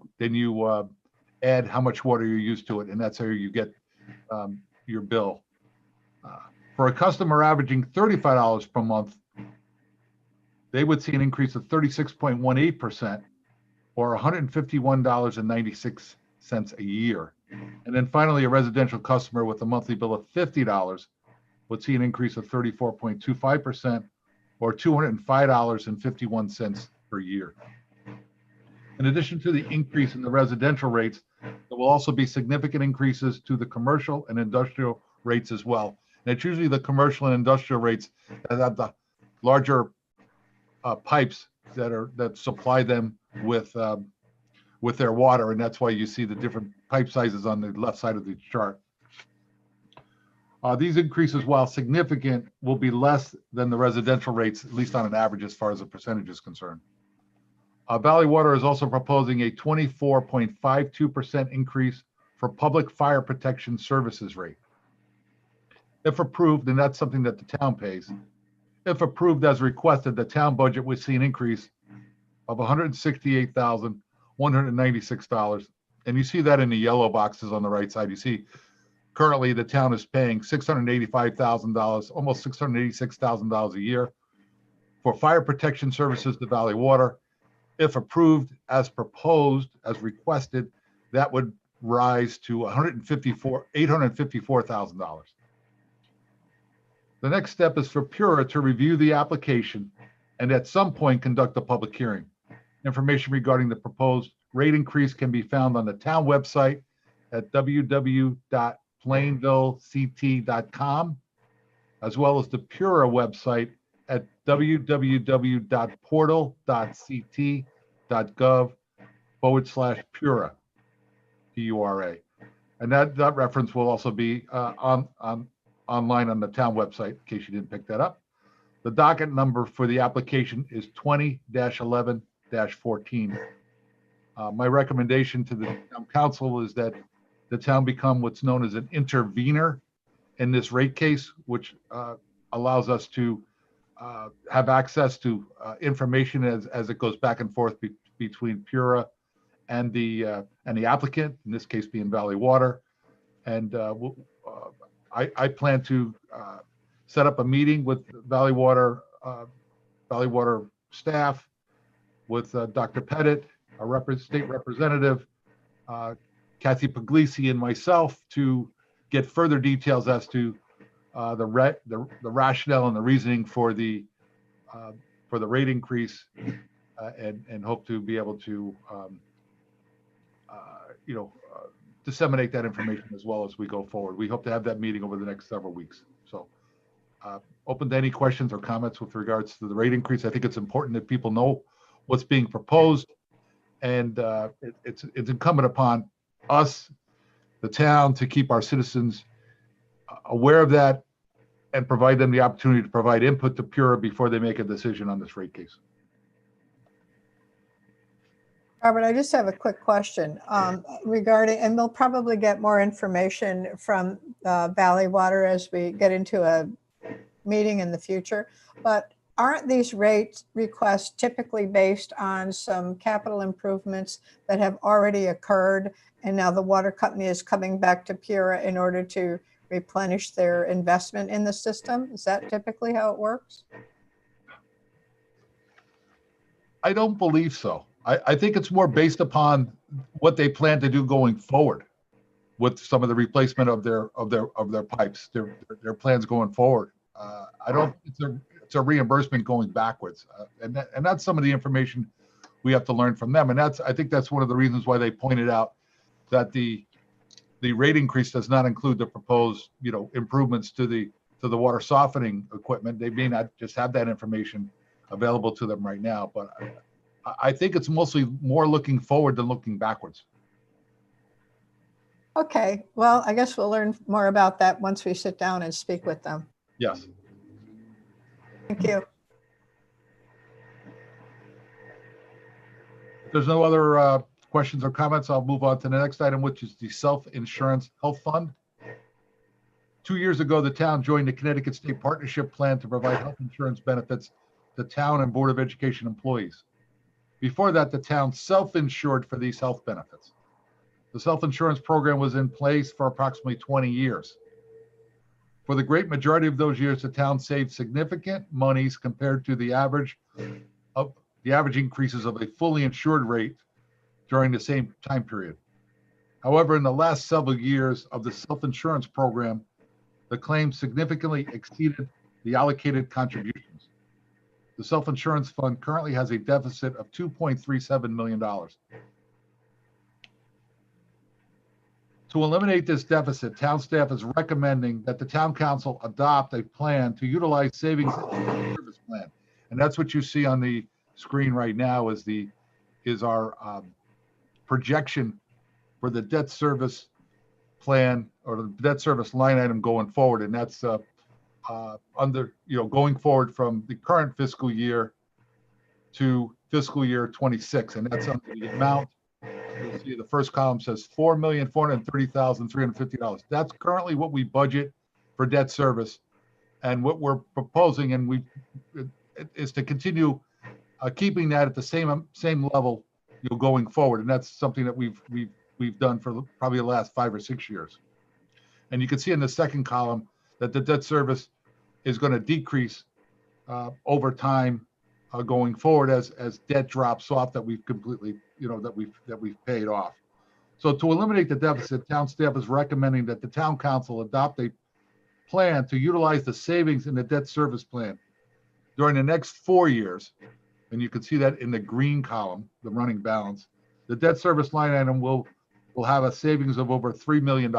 [SPEAKER 5] add how much water you use to it, and that's how you get your bill. For a customer averaging $35 per month, they would see an increase of 36.18% or $151.96 a year. And then finally, a residential customer with a monthly bill of $50 would see an increase of 34.25% or $205.51 per year. In addition to the increase in the residential rates, there will also be significant increases to the commercial and industrial rates as well. And it's usually the commercial and industrial rates that have the larger pipes that supply them with their water, and that's why you see the different pipe sizes on the left side of the chart. These increases, while significant, will be less than the residential rates, at least on an average as far as the percentage is concerned. Valley Water is also proposing a 24.52% increase for public fire protection services rate. If approved, and that's something that the town pays, if approved as requested, the town budget would see an increase of $168,196. And you see that in the yellow boxes on the right side. You see currently the town is paying $685,000, almost $686,000 a year for fire protection services to Valley Water. If approved as proposed, as requested, that would rise to $854,000. The next step is for PURA to review the application and at some point conduct a public hearing. Information regarding the proposed rate increase can be found on the town website at www.plainvillect.com, as well as the PURA website at www.portal.ct.gov/PURA, PURA. And that reference will also be online on the town website, in case you didn't pick that up. The docket number for the application is 20-11-14. My recommendation to the town council is that the town become what's known as an intervener in this rate case, which allows us to have access to information as it goes back and forth between PURA and the applicant, in this case being Valley Water. And I plan to set up a meeting with Valley Water staff, with Dr. Pettit, a state representative, Kathy Puglisi, and myself to get further details as to the rationale and the reasoning for the for the rate increase, and hope to be able to, disseminate that information as well as we go forward. We hope to have that meeting over the next several weeks. So open to any questions or comments with regards to the rate increase. I think it's important that people know what's being proposed, and it's incumbent upon us, the town, to keep our citizens aware of that and provide them the opportunity to provide input to PURA before they make a decision on this rate case.
[SPEAKER 4] Robert, I just have a quick question regarding, and we'll probably get more information from Valley Water as we get into a meeting in the future, but aren't these rate requests typically based on some capital improvements that have already occurred, and now the water company is coming back to PURA in order to replenish their investment in the system? Is that typically how it works?
[SPEAKER 5] I don't believe so. I think it's more based upon what they plan to do going forward with some of the replacement of their pipes, their plans going forward. I don't. It's a reimbursement going backwards, and that's some of the information we have to learn from them. And I think that's one of the reasons why they pointed out that the rate increase does not include the proposed improvements to the water softening equipment. They may not just have that information available to them right now, but I think it's mostly more looking forward than looking backwards.
[SPEAKER 4] Okay, well, I guess we'll learn more about that once we sit down and speak with them.
[SPEAKER 5] Yes.
[SPEAKER 4] Thank you.
[SPEAKER 5] If there's no other questions or comments, I'll move on to the next item, which is the Self-Insurance Health Fund. 2 years ago, the town joined the Connecticut State Partnership Plan to provide health insurance benefits to town and Board of Education employees. Before that, the town self-insured for these health benefits. The self-insurance program was in place for approximately 20 years. For the great majority of those years, the town saved significant monies compared to the average increases of a fully insured rate during the same time period. However, in the last several years of the self-insurance program, the claims significantly exceeded the allocated contributions. The self-insurance fund currently has a deficit of $2.37 million. To eliminate this deficit, town staff is recommending that the town council adopt a plan to utilize savings in the service plan. And that's what you see on the screen right now is our projection for the debt service plan or the debt service line item going forward. And that's going forward from the current fiscal year to fiscal year 26. And that's under the amount. You'll see the first column says $4,430,350. That's currently what we budget for debt service. And what we're proposing, is to continue keeping that at the same level going forward. And that's something that we've done for probably the last 5 or 6 years. And you can see in the second column that the debt service is going to decrease over time going forward as debt drops off that we've completely, that we've paid off. So to eliminate the deficit, town staff is recommending that the town council adopt a plan to utilize the savings in the debt service plan during the next 4 years. And you can see that in the green column, the running balance. The debt service line item will have a savings of over $3 million.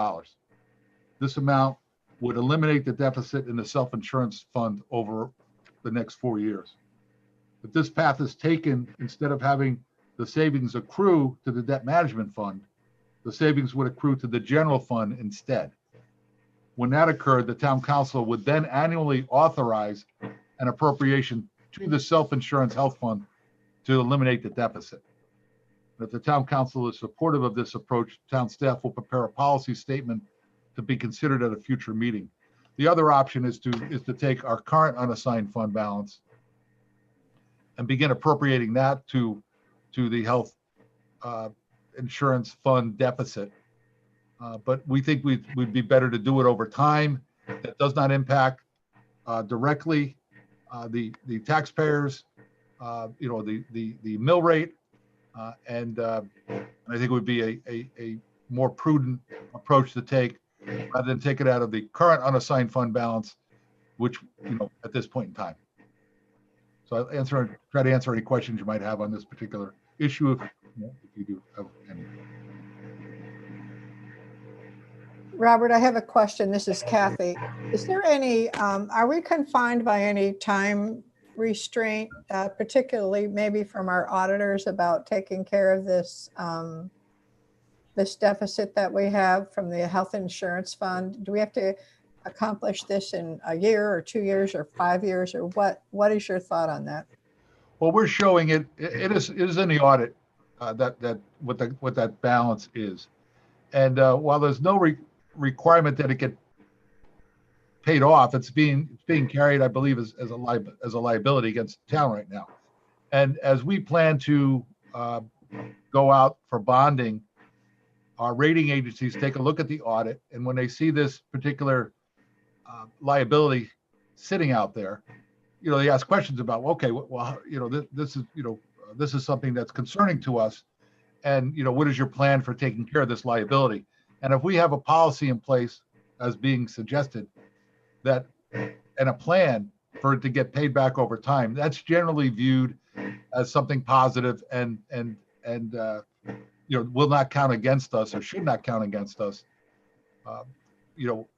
[SPEAKER 5] This amount would eliminate the deficit in the self-insurance fund over the next 4 years. If this path is taken, instead of having the savings accrue to the debt management fund, the savings would accrue to the general fund instead. When that occurred, the town council would then annually authorize an appropriation to the self-insurance health fund to eliminate the deficit. If the town council is supportive of this approach, town staff will prepare a policy statement to be considered at a future meeting. The other option is to take our current unassigned fund balance and begin appropriating that to the health insurance fund deficit. But we think we'd be better to do it over time. That does not impact directly the taxpayers, the mill rate, and I think it would be a more prudent approach to take rather than take it out of the current unassigned fund balance, which at this point in time. So I'll try to answer any questions you might have on this particular issue if you do have any.
[SPEAKER 4] Robert, I have a question. This is Kathy. Is there any, are we confined by any time restraint, particularly maybe from our auditors about taking care of this, this deficit that we have from the health insurance fund? Do we have to accomplish this in a year or 2 years or 5 years, or what is your thought on that?
[SPEAKER 5] Well, we're showing it is in the audit that what that balance is. And while there's no requirement that it get paid off, it's being carried, I believe, as a liability against the town right now. And as we plan to go out for bonding, our rating agencies take a look at the audit, and when they see this particular liability sitting out there, they ask questions about, okay, well, this is something that's concerning to us, and what is your plan for taking care of this liability? And if we have a policy in place, as being suggested, that and a plan for it to get paid back over time, that's generally viewed as something positive and will not count against us, or should not count against us.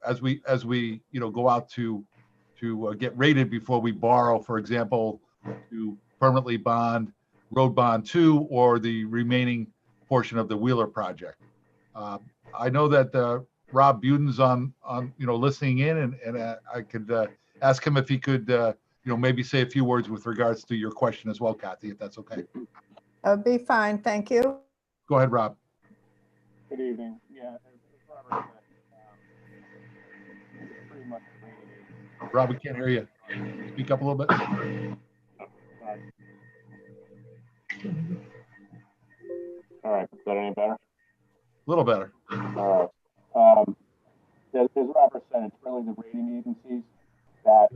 [SPEAKER 5] As we go out to get rated before we borrow, for example, to permanently bond Road Bond 2 or the remaining portion of the Wheeler project. I know that Rob Buden's on listening in, and I could ask him if he could maybe say a few words with regards to your question as well, Kathy, if that's okay.
[SPEAKER 4] That would be fine. Thank you.
[SPEAKER 5] Go ahead, Rob.
[SPEAKER 10] Good evening. Yeah, as Robert said, it's pretty much
[SPEAKER 5] Rob, we can't hear you. Speak up a little bit.
[SPEAKER 10] All right, is that any better?
[SPEAKER 5] A little better.
[SPEAKER 10] All right. As Robert said, it's really the rating agencies that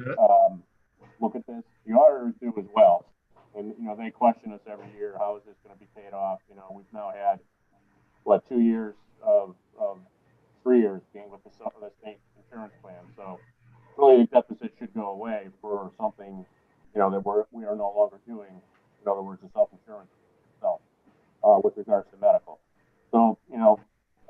[SPEAKER 10] look at this. The auditors do as well. And, they question us every year, how is this going to be paid off? We've now had, 2 years of 3 years being with the state insurance plan. So really the deficit should go away for something, that we are no longer doing. In other words, the self-insurance itself, with regards to medical. So,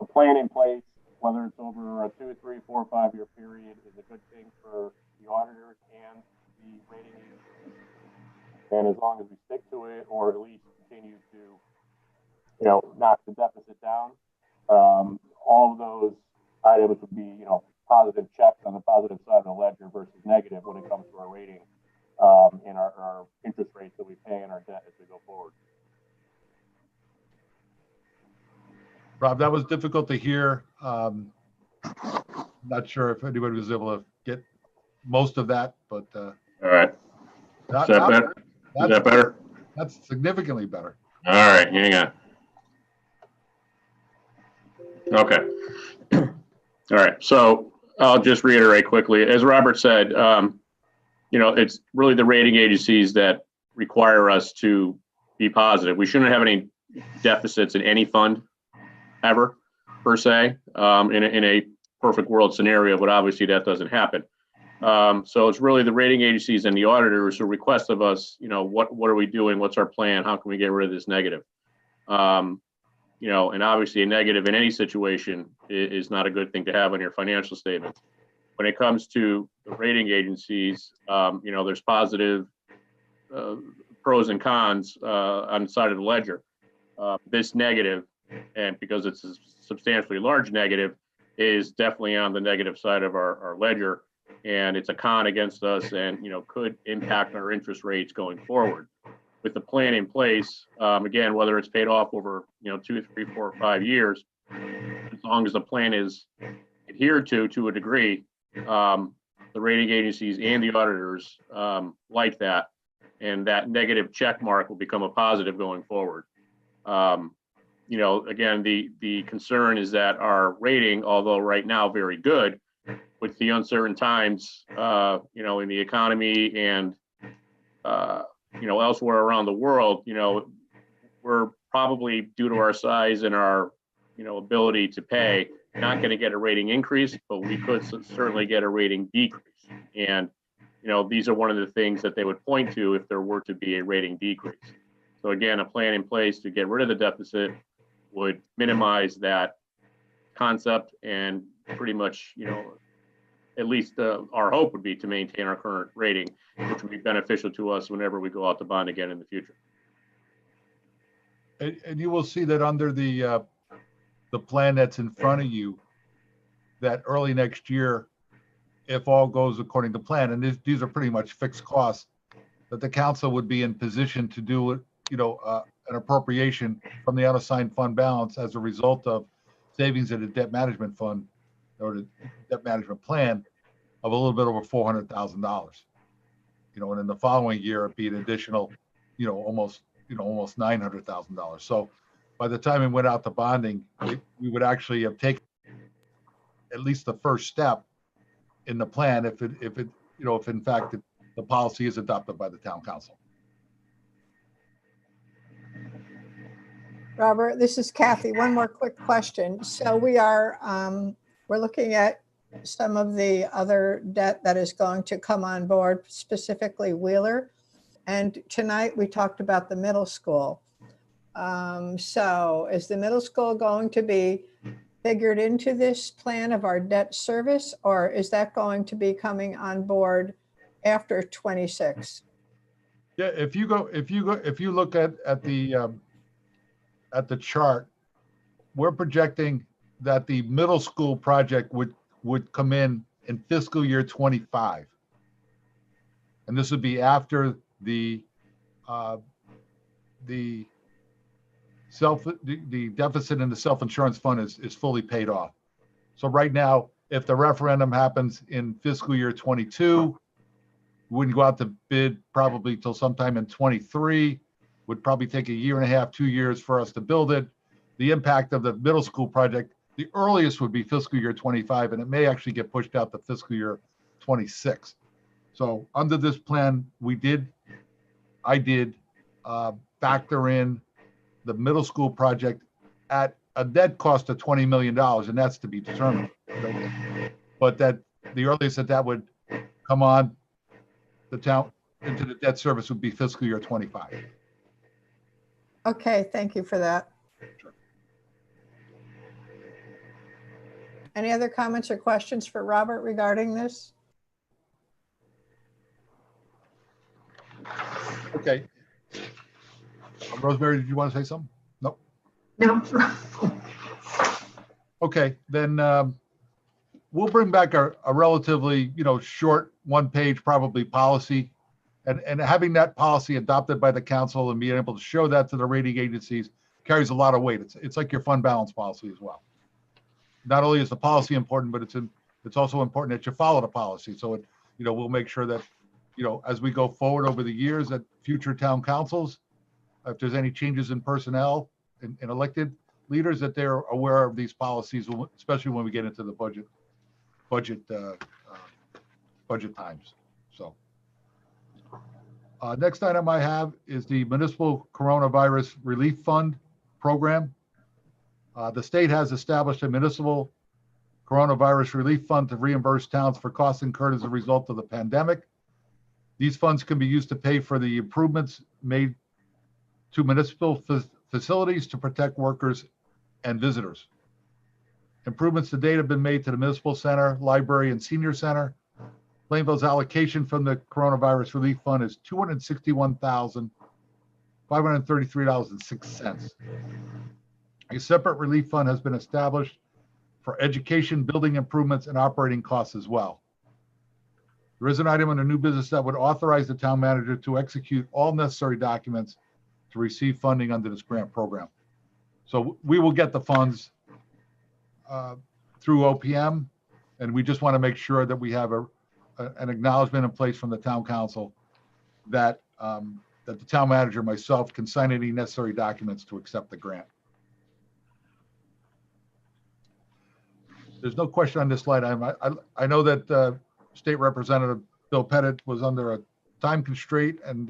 [SPEAKER 10] a plan in place, whether it's over a 2, 3, 4, 5 year period, is a good thing for the auditors and the rating agencies. And as long as we stick to it, or at least continue to, knock the deficit down, all of those items would be, positive checks on the positive side of the ledger versus negative when it comes to our rating and our interest rates that we pay on our debt as we go forward.
[SPEAKER 5] Rob, that was difficult to hear. Not sure if anybody was able to get most of that, but
[SPEAKER 13] all right. Is that better? Is that better?
[SPEAKER 5] That's significantly better.
[SPEAKER 13] All right, hang on. Okay. All right, so I'll just reiterate quickly. As Robert said, it's really the rating agencies that require us to be positive. We shouldn't have any deficits in any fund ever, per se, in a perfect world scenario, but obviously that doesn't happen. So it's really the rating agencies and the auditors who request of us, what are we doing? What's our plan? How can we get rid of this negative? And obviously a negative in any situation is not a good thing to have on your financial statements. When it comes to the rating agencies, there's positive pros and cons on the side of the ledger. This negative, and because it's a substantially large negative, is definitely on the negative side of our ledger. And it's a con against us, and could impact our interest rates going forward. With the plan in place, again, whether it's paid off over 2, 3, 4, or 5 years, as long as the plan is adhered to a degree, the rating agencies and the auditors like that, and that negative check mark will become a positive going forward. Again, the concern is that our rating, although right now very good, with the uncertain times, in the economy and, elsewhere around the world, we're probably, due to our size and our, ability to pay, not going to get a rating increase, but we could certainly get a rating decrease. And, these are one of the things that they would point to if there were to be a rating decrease. So again, a plan in place to get rid of the deficit would minimize that concept and pretty much, at least our hope would be to maintain our current rating, which would be beneficial to us whenever we go out to bond again in the future.
[SPEAKER 5] And you will see that under the plan that's in front of you, that early next year, if all goes according to plan, and these are pretty much fixed costs, that the council would be in position to do, an appropriation from the unassigned fund balance as a result of savings in the debt management fund or the debt management plan of a little bit over $400,000. And in the following year, it'd be an additional, almost $900,000. So by the time we went out to bonding, we would actually have taken at least the first step in the plan if in fact the policy is adopted by the town council.
[SPEAKER 4] Robert, this is Kathy. One more quick question. So we're looking at some of the other debt that is going to come on board, specifically Wheeler. And tonight we talked about the middle school. So is the middle school going to be figured into this plan of our debt service, or is that going to be coming on board after 26?
[SPEAKER 5] Yeah, if you look at the chart, we're projecting that the middle school project would come in fiscal year 25. And this would be after the deficit in the self-insurance fund is fully paid off. So right now, if the referendum happens in fiscal year 22, we wouldn't go out to bid probably till sometime in 23, would probably take a year and a half, 2 years for us to build it. The impact of the middle school project, the earliest would be fiscal year 25, and it may actually get pushed out to fiscal year 26. So under this plan, I did factor in the middle school project at a net cost of $20 million, and that's to be determined. But that the earliest that would come on the town into the debt service would be fiscal year 25.
[SPEAKER 4] Okay, thank you for that.
[SPEAKER 5] Sure.
[SPEAKER 4] Any other comments or questions for Robert regarding this?
[SPEAKER 5] Okay. Rosemary, did you want to say something? Nope.
[SPEAKER 8] No.
[SPEAKER 5] Okay, then we'll bring back a relatively, short one-page probably policy, and having that policy adopted by the council and being able to show that to the rating agencies carries a lot of weight. It's like your fund balance policy as well. Not only is the policy important, but it's also important that you follow the policy. So we'll make sure that, as we go forward over the years at future town councils, if there's any changes in personnel and elected leaders, that they're aware of these policies, especially when we get into the budget times. So next item I have is the Municipal Coronavirus Relief Fund program. The state has established a Municipal Coronavirus Relief Fund to reimburse towns for costs incurred as a result of the pandemic. These funds can be used to pay for the improvements made to municipal facilities to protect workers and visitors. Improvements to date have been made to the municipal center, library, and senior center. Plainville's allocation from the Coronavirus Relief Fund is $261,533.06. A separate relief fund has been established for education, building improvements, and operating costs as well. There is an item under new business that would authorize the town manager to execute all necessary documents to receive funding under this grant program. So we will get the funds through OPM, and we just want to make sure that we have an acknowledgement in place from the town council that that the town manager, myself, can sign any necessary documents to accept the grant. There's no question on this slide. I know that State Representative Bill Pettit was under a time constraint, and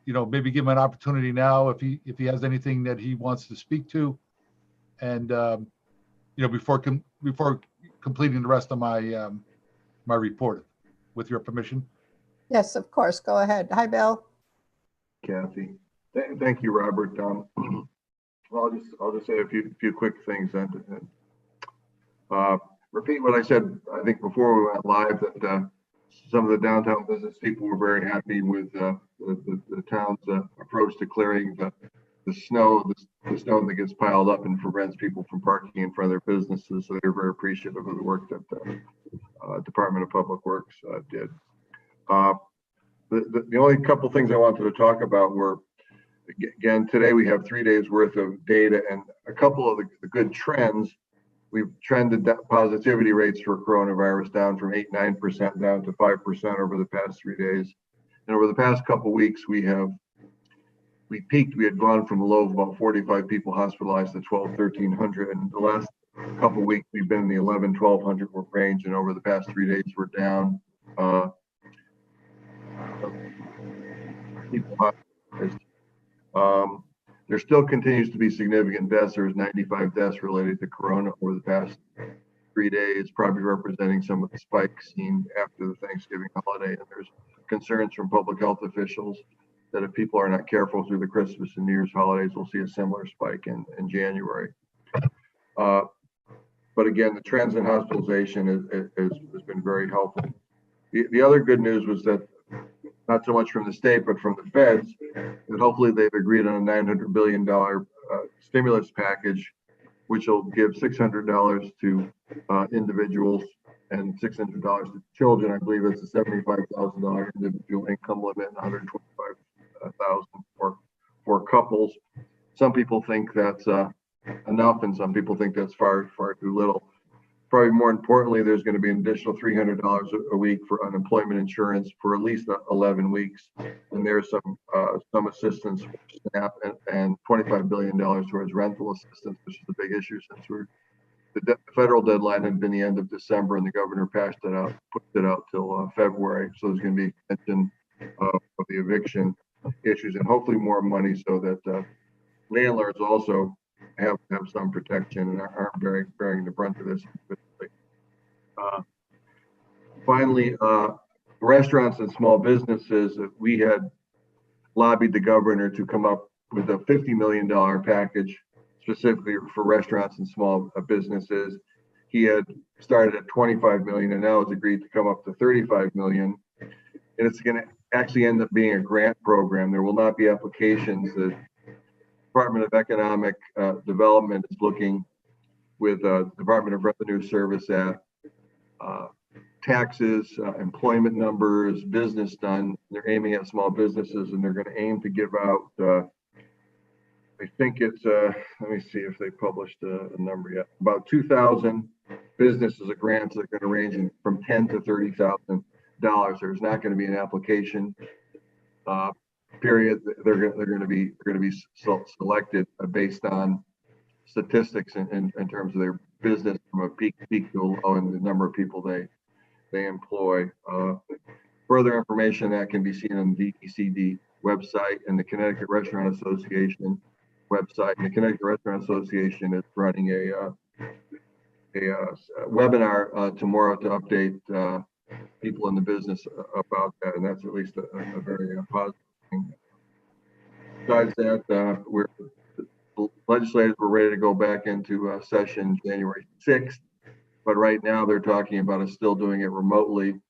[SPEAKER 5] maybe give him an opportunity now if he has anything that he wants to speak to, and before completing the rest of my my report, with your permission.
[SPEAKER 4] Yes, of course. Go ahead. Hi, Bill.
[SPEAKER 6] Kathy. Thank you, Robert. Well, I'll just say a few quick things and repeat what I said, I think before we went live, that some of the downtown business people were very happy with the town's approach to clearing the snow that gets piled up and prevents people from parking in front of their businesses. So they're very appreciative of the work that the Department of Public Works did. The only couple things I wanted to talk about were, again, today we have 3 days worth of data and a couple of the good trends. We've trended positivity rates for coronavirus down from 8-9% down to 5% over the past 3 days. And over the past couple of weeks, we peaked. We had gone from a low of about 45 people hospitalized to 1,200-1,300. And the last couple of weeks, we've been in the 1,100-1,200 range. And over the past 3 days, we're down. People hospitalized. There still continues to be significant deaths. There's 95 deaths related to corona over the past 3 days, probably representing some of the spikes seen after the Thanksgiving holiday. And there's concerns from public health officials that if people are not careful through the Christmas and New Year's holidays, we'll see a similar spike in January. But again, the trends in hospitalization has been very helpful. The other good news was that, not so much from the state, but from the feds, that hopefully they've agreed on a $900 billion stimulus package, which will give $600 to individuals and $600 to children. I believe it's a $75,000 individual income limit and $125,000 for couples. Some people think that's enough, and some people think that's far too little. Probably more importantly, there's going to be an additional $300 a week for unemployment insurance for at least 11 weeks. And there's some assistance for SNAP and $25 billion towards rental assistance, which is a big issue since the federal deadline had been the end of December and the governor pushed it out till February. So there's going to be extension of the eviction issues and hopefully more money so that landlords also have some protection and aren't bearing the brunt of this. Finally, restaurants and small businesses, we had lobbied the governor to come up with a $50 million package specifically for restaurants and small businesses. He had started at 25 million and now has agreed to come up to 35 million. And it's going to actually end up being a grant program. There will not be applications. The Department of Economic Development is looking with Department of Revenue Service at taxes, employment numbers, business done. They're aiming at small businesses and they're going to aim to give out, I think it's, let me see if they published a number yet, about 2,000 businesses of grants that are going to range from $10,000 to $30,000. There's not going to be an application period. They're going to be selected based on statistics in terms of their business from a peak to a low and the number of people they employ. Further information that can be seen on the DECD website and the Connecticut Restaurant Association website. And the Connecticut Restaurant Association is running a webinar tomorrow to update people in the business about that, and that's at least a very positive thing. Besides that, the legislators were ready to go back into session January 6th, but right now they're talking about us still doing it remotely,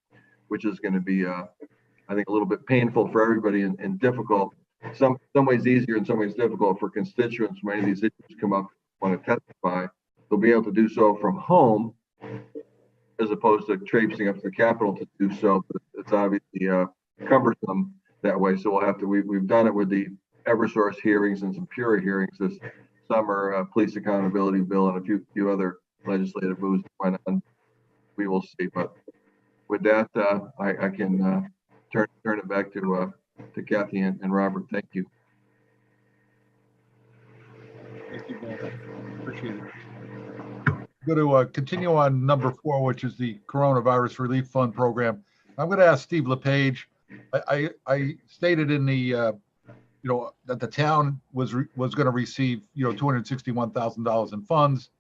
[SPEAKER 6] which is going to be, I think, a little bit painful for everybody and difficult. Some ways easier and some ways difficult for constituents. Many of these issues come up, want to testify. They'll be able to do so from home, as opposed to traipsing up to the Capitol to do so. But it's obviously cumbersome that way. So we'll have to. We've done it with the Eversource hearings and some PURA hearings this summer, police accountability bill, and a few other legislative moves that went on. We will see. But with that, I can turn it back to Kathy and Robert. Thank you.
[SPEAKER 5] Thank you, Bill. Appreciate it. Going to continue on number 4, which is the Coronavirus Relief Fund program. I'm going to ask Steve LePage. I stated in the that the town was going to receive $261,000 in funds.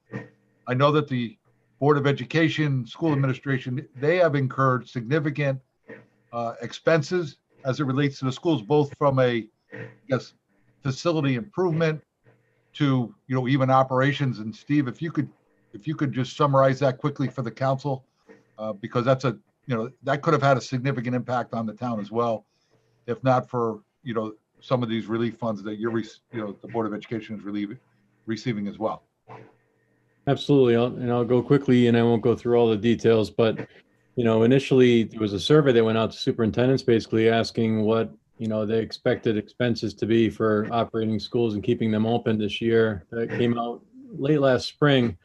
[SPEAKER 5] I know that the Board of Education, school administration, they have incurred significant expenses as it relates to the schools, both from a, I guess, facility improvement to, even operations. And Steve, if you could just summarize that quickly for the council, because that's that could have had a significant impact on the town as well, if not for, some of these relief funds that the Board of Education is receiving as well.
[SPEAKER 12] Absolutely. I'll go quickly and I won't go through all the details, but, initially there was a survey that went out to superintendents basically asking what, they expected expenses to be for operating schools and keeping them open this year. That came out late last spring.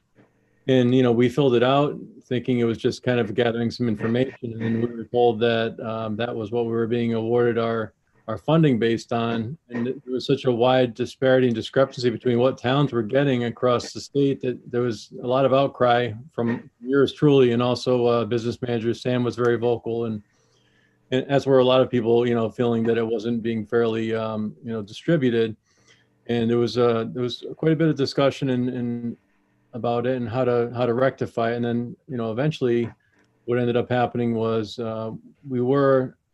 [SPEAKER 12] And, we filled it out thinking it was just kind of gathering some information. And then we were told that that was what we were being awarded our funding based on. And there was such a wide disparity and discrepancy between what towns were getting across the state that there was a lot of outcry from yours truly, and also business manager Sam was very vocal, and as were a lot of people, feeling that it wasn't being fairly, distributed. And there was quite a bit of discussion and about it and how to rectify it. And then, eventually what ended up happening was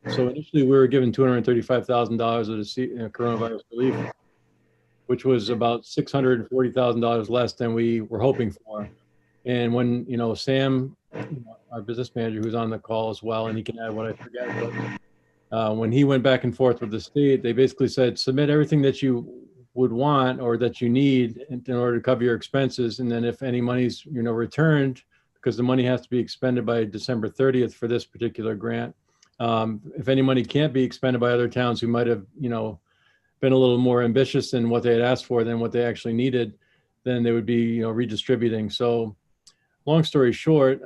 [SPEAKER 12] initially we were given $235,000 of the coronavirus relief, which was about $640,000 less than we were hoping for. And when, Sam, our business manager, who's on the call as well, and he can add what I forget, but when he went back and forth with the state, they basically said, submit everything that you would want or that you need in order to cover your expenses. And then if any money's, returned, because the money has to be expended by December 30th for this particular grant. If any money can't be expended by other towns who might have, been a little more ambitious than what they had asked for than what they actually needed, then they would be, redistributing. So long story short,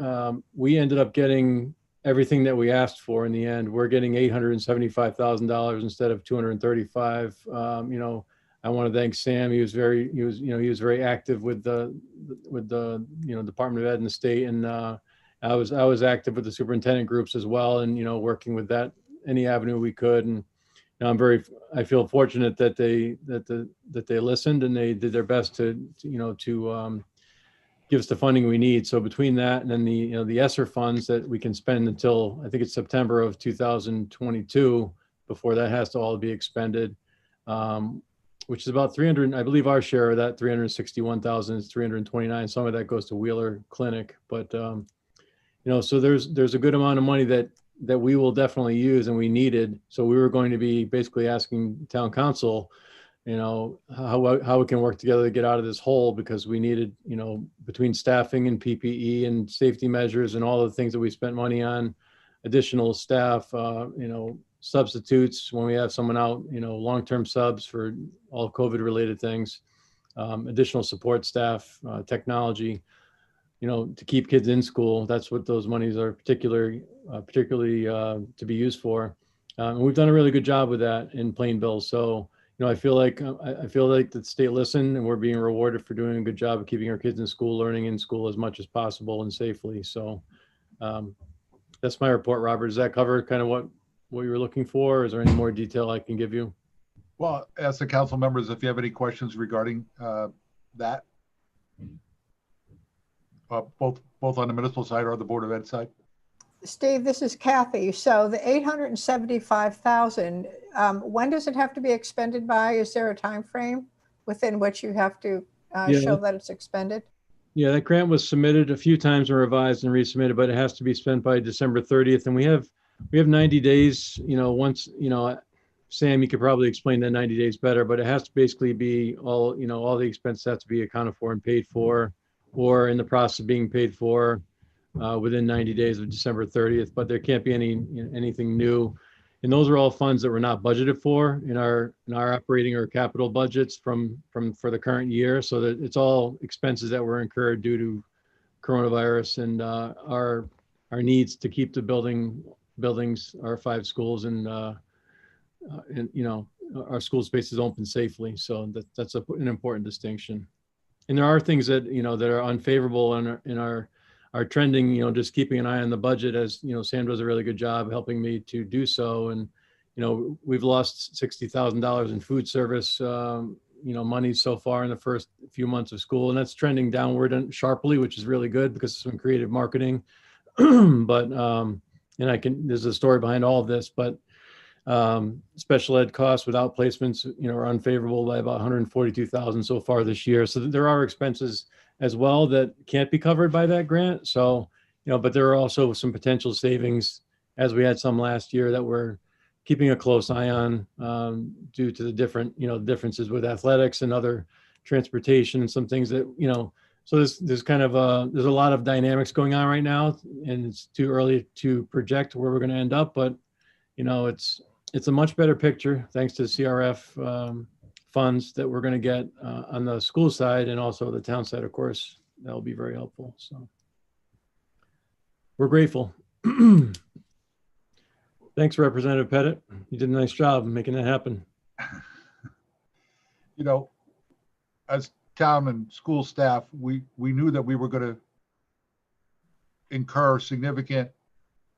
[SPEAKER 12] we ended up getting everything that we asked for in the end. We're getting $875,000 instead of $235,000. I want to thank Sam. He was very active with the Department of Ed and the state, and I was active with the superintendent groups as well, and working with that any avenue we could. And I feel fortunate that they listened and they did their best to give us the funding we need. So between that and then the ESSER funds that we can spend until I think it's September of 2022 before that has to all be expended. Which is about 300, I believe our share of that 361,000 is 329. Some of that goes to Wheeler Clinic, but so there's a good amount of money that we will definitely use and we needed. So we were going to be basically asking town council, how we can work together to get out of this hole, because we needed, between staffing and PPE and safety measures and all the things that we spent money on, additional staff, substitutes when we have someone out, long-term subs for all COVID related things, additional support staff, technology, to keep kids in school. That's what those monies are particularly to be used for. And we've done a really good job with that in Plainville. So, I feel like the state listened and we're being rewarded for doing a good job of keeping our kids in school, learning in school as much as possible and safely. So that's my report, Robert. Does that cover kind of what you were looking for? Or is there any more detail I can give you?
[SPEAKER 5] Well, ask the council members if you have any questions regarding that, both on the municipal side or the Board of Ed side.
[SPEAKER 4] Steve, this is Kathy. So the 875,000, when does it have to be expended by? Is there a time frame within which you have to show that it's expended?
[SPEAKER 12] Yeah, that grant was submitted a few times and revised and resubmitted, but it has to be spent by December 30th. And we have 90 days, once, Sam, you could probably explain that 90 days better, but it has to basically be all the expenses have to be accounted for and paid for, or in the process of being paid for within 90 days of December 30th, but there can't be anything new. And those are all funds that were not budgeted for in our operating or capital budgets for the current year. So that it's all expenses that were incurred due to coronavirus and our needs to keep the buildings, our 5 schools and our school spaces open safely. So that's an important distinction. And there are things that, that are unfavorable in our trending, just keeping an eye on the budget, as, Sam does a really good job helping me to do so. And, we've lost $60,000 in food service, money so far in the first few months of school, and that's trending downward and sharply, which is really good because of some creative marketing. But, and there's a story behind all of this, but special ed costs without placements, are unfavorable by about 142,000 so far this year. So there are expenses as well that can't be covered by that grant. So, but there are also some potential savings, as we had some last year, that we're keeping a close eye on due to the different, differences with athletics and other transportation and some things that, so there's kind of there's a lot of dynamics going on right now, and it's too early to project where we're going to end up, but it's a much better picture thanks to the CRF funds that we're going to get on the school side, and also the town side, of course. That will be very helpful. So we're grateful. Thanks, Representative Pettit. You did a nice job making that happen.
[SPEAKER 5] As town and school staff, we knew that we were going to incur significant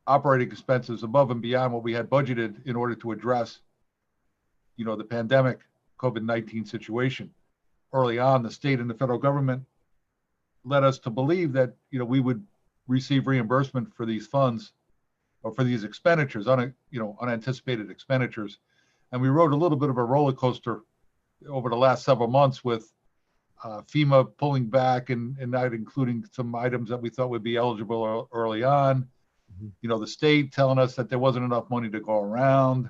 [SPEAKER 5] operating expenses above and beyond what we had budgeted in order to address, the pandemic COVID-19 situation. Early on, the state and the federal government led us to believe that, we would receive reimbursement for these funds or for these expenditures, unanticipated expenditures. And we rode a little bit of a roller coaster over the last several months with FEMA pulling back and not including some items that we thought would be eligible early on. The state telling us that there wasn't enough money to go around.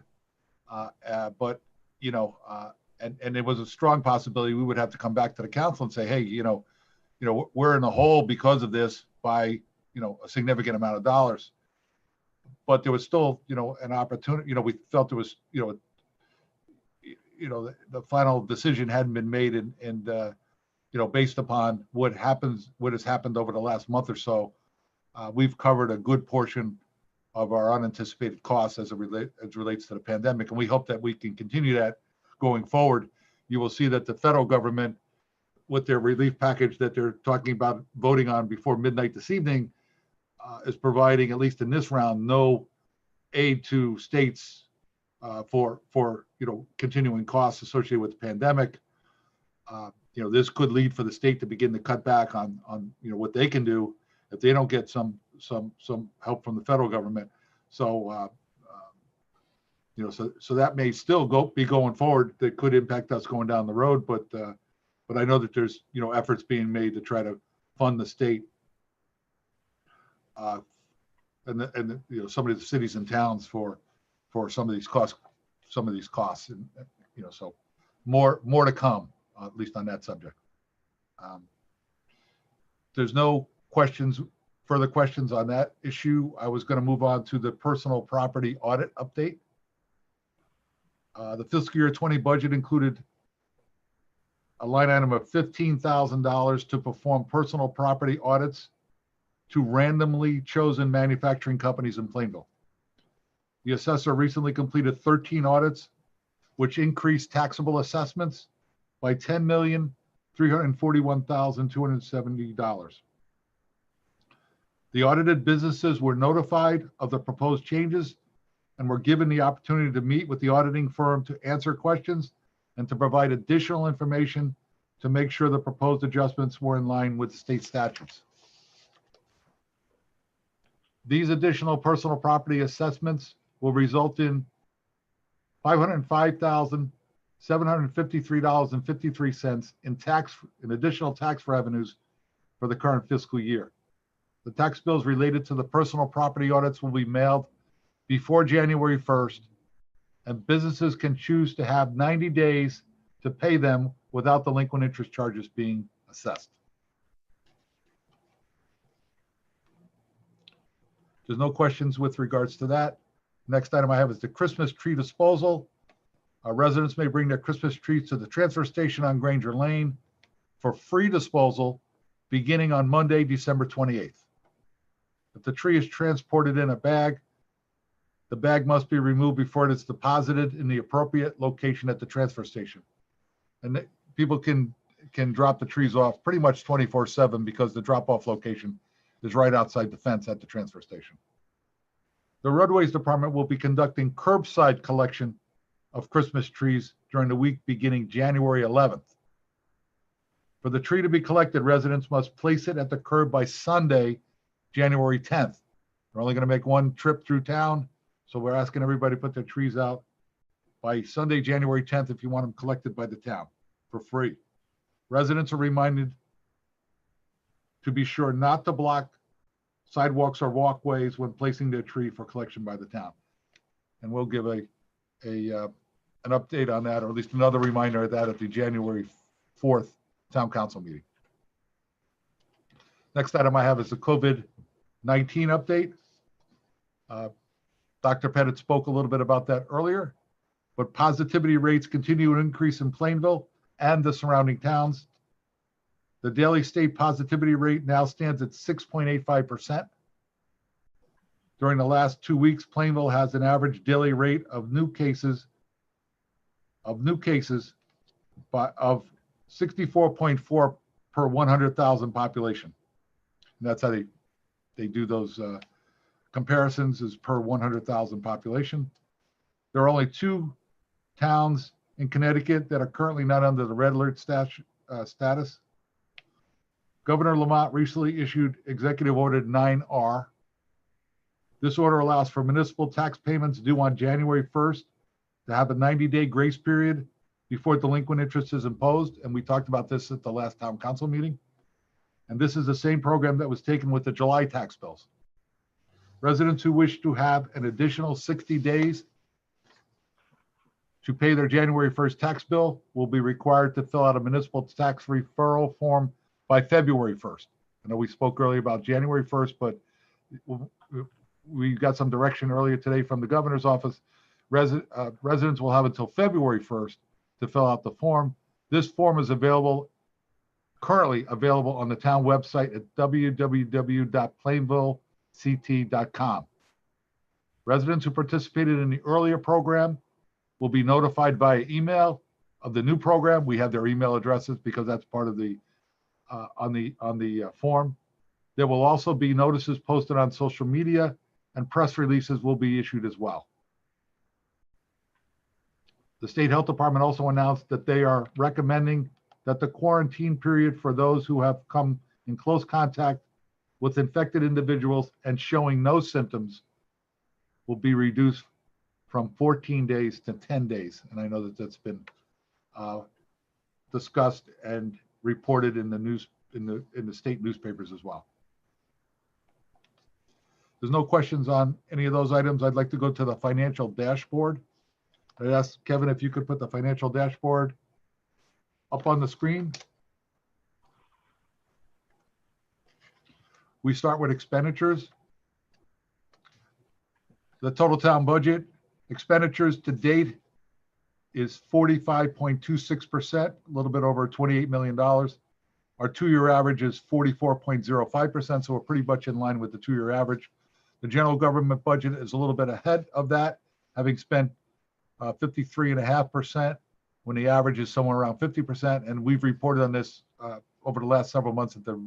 [SPEAKER 5] But there was a strong possibility we would have to come back to the council and say, hey, we're in the hole because of this by, a significant amount of dollars. But there was still, an opportunity, we felt there was, the final decision hadn't been made, and based upon what has happened over the last month or so, we've covered a good portion of our unanticipated costs as it relates to the pandemic. And we hope that we can continue that going forward. You will see that the federal government, with their relief package that they're talking about voting on before midnight this evening, is providing, at least in this round, no aid to states for continuing costs associated with the pandemic. This could lead for the state to begin to cut back on what they can do if they don't get some help from the federal government. So so that may still be going forward. That could impact us going down the road, but I know that there's efforts being made to try to fund the state and some of the cities and towns for some of these costs, and so more to come, at least on that subject. There's no further questions on that issue. I was going to move on to the personal property audit update. The fiscal year 20 budget included a line item of $15,000 to perform personal property audits to randomly chosen manufacturing companies in Plainville. The assessor recently completed 13 audits, which increased taxable assessments by $10,341,270. The audited businesses were notified of the proposed changes and were given the opportunity to meet with the auditing firm to answer questions and to provide additional information to make sure the proposed adjustments were in line with the state statutes. These additional personal property assessments will result in $505,753.53 in additional tax revenues for the current fiscal year. The tax bills related to the personal property audits will be mailed before January 1st, and businesses can choose to have 90 days to pay them without delinquent interest charges being assessed. There's no questions with regards to that. Next item I have is the Christmas tree disposal. Our residents may bring their Christmas trees to the transfer station on Granger Lane for free disposal beginning on Monday, December 28th. If the tree is transported in a bag, the bag must be removed before it is deposited in the appropriate location at the transfer station. And people can drop the trees off pretty much 24/7 because the drop-off location is right outside the fence at the transfer station. The roadways department will be conducting curbside collection of Christmas trees during the week beginning January 11th. For the tree to be collected, residents must place it at the curb by Sunday, January 10th, They're only going to make one trip through town. So we're asking everybody to put their trees out by Sunday, January 10th, if you want them collected by the town for free. Residents are reminded to be sure not to block sidewalks or walkways when placing their tree for collection by the town. And we'll give an update on that, or at least another reminder of that at the January 4th Town Council meeting. Next item I have is the COVID-19 update. Dr. Pettit spoke a little bit about that earlier, but positivity rates continue to increase in Plainville and the surrounding towns. The daily state positivity rate now stands at 6.85%. During the last 2 weeks, Plainville has an average daily rate of new cases of 64.4 per 100,000 population. And that's how they do those comparisons, is per 100,000 population. There are only 2 towns in Connecticut that are currently not under the red alert status. Governor Lamont recently issued Executive Order 9R. This order allows for municipal tax payments due on January 1st to have a 90-day grace period before delinquent interest is imposed. And we talked about this at the last town council meeting. And this is the same program that was taken with the July tax bills. Residents who wish to have an additional 60 days to pay their January 1st tax bill will be required to fill out a municipal tax referral form by February 1st. I know we spoke earlier about January 1st, but we got some direction earlier today from the governor's office. Residents will have until February 1st to fill out the form. This form is currently available on the town website at www.plainvillect.com. Residents who participated in the earlier program will be notified via email of the new program. We have their email addresses because that's part of the on the form. There will also be notices posted on social media, and press releases will be issued as well. The State Health Department also announced that they are recommending that the quarantine period for those who have come in close contact with infected individuals and showing no symptoms will be reduced from 14 days to 10 days. And I know that that's been discussed and reported in the news, in the state newspapers as well. There's no questions on any of those items. I'd like to go to the financial dashboard. I'd ask Kevin if you could put the financial dashboard up on the screen. We start with expenditures. The total town budget expenditures to date is 45.26%, a little bit over $28 million. Our 2-year average is 44.05%, so we're pretty much in line with the 2-year average. The general government budget is a little bit ahead of that, having spent 53.5%, when the average is somewhere around 50%. And we've reported on this over the last several months that the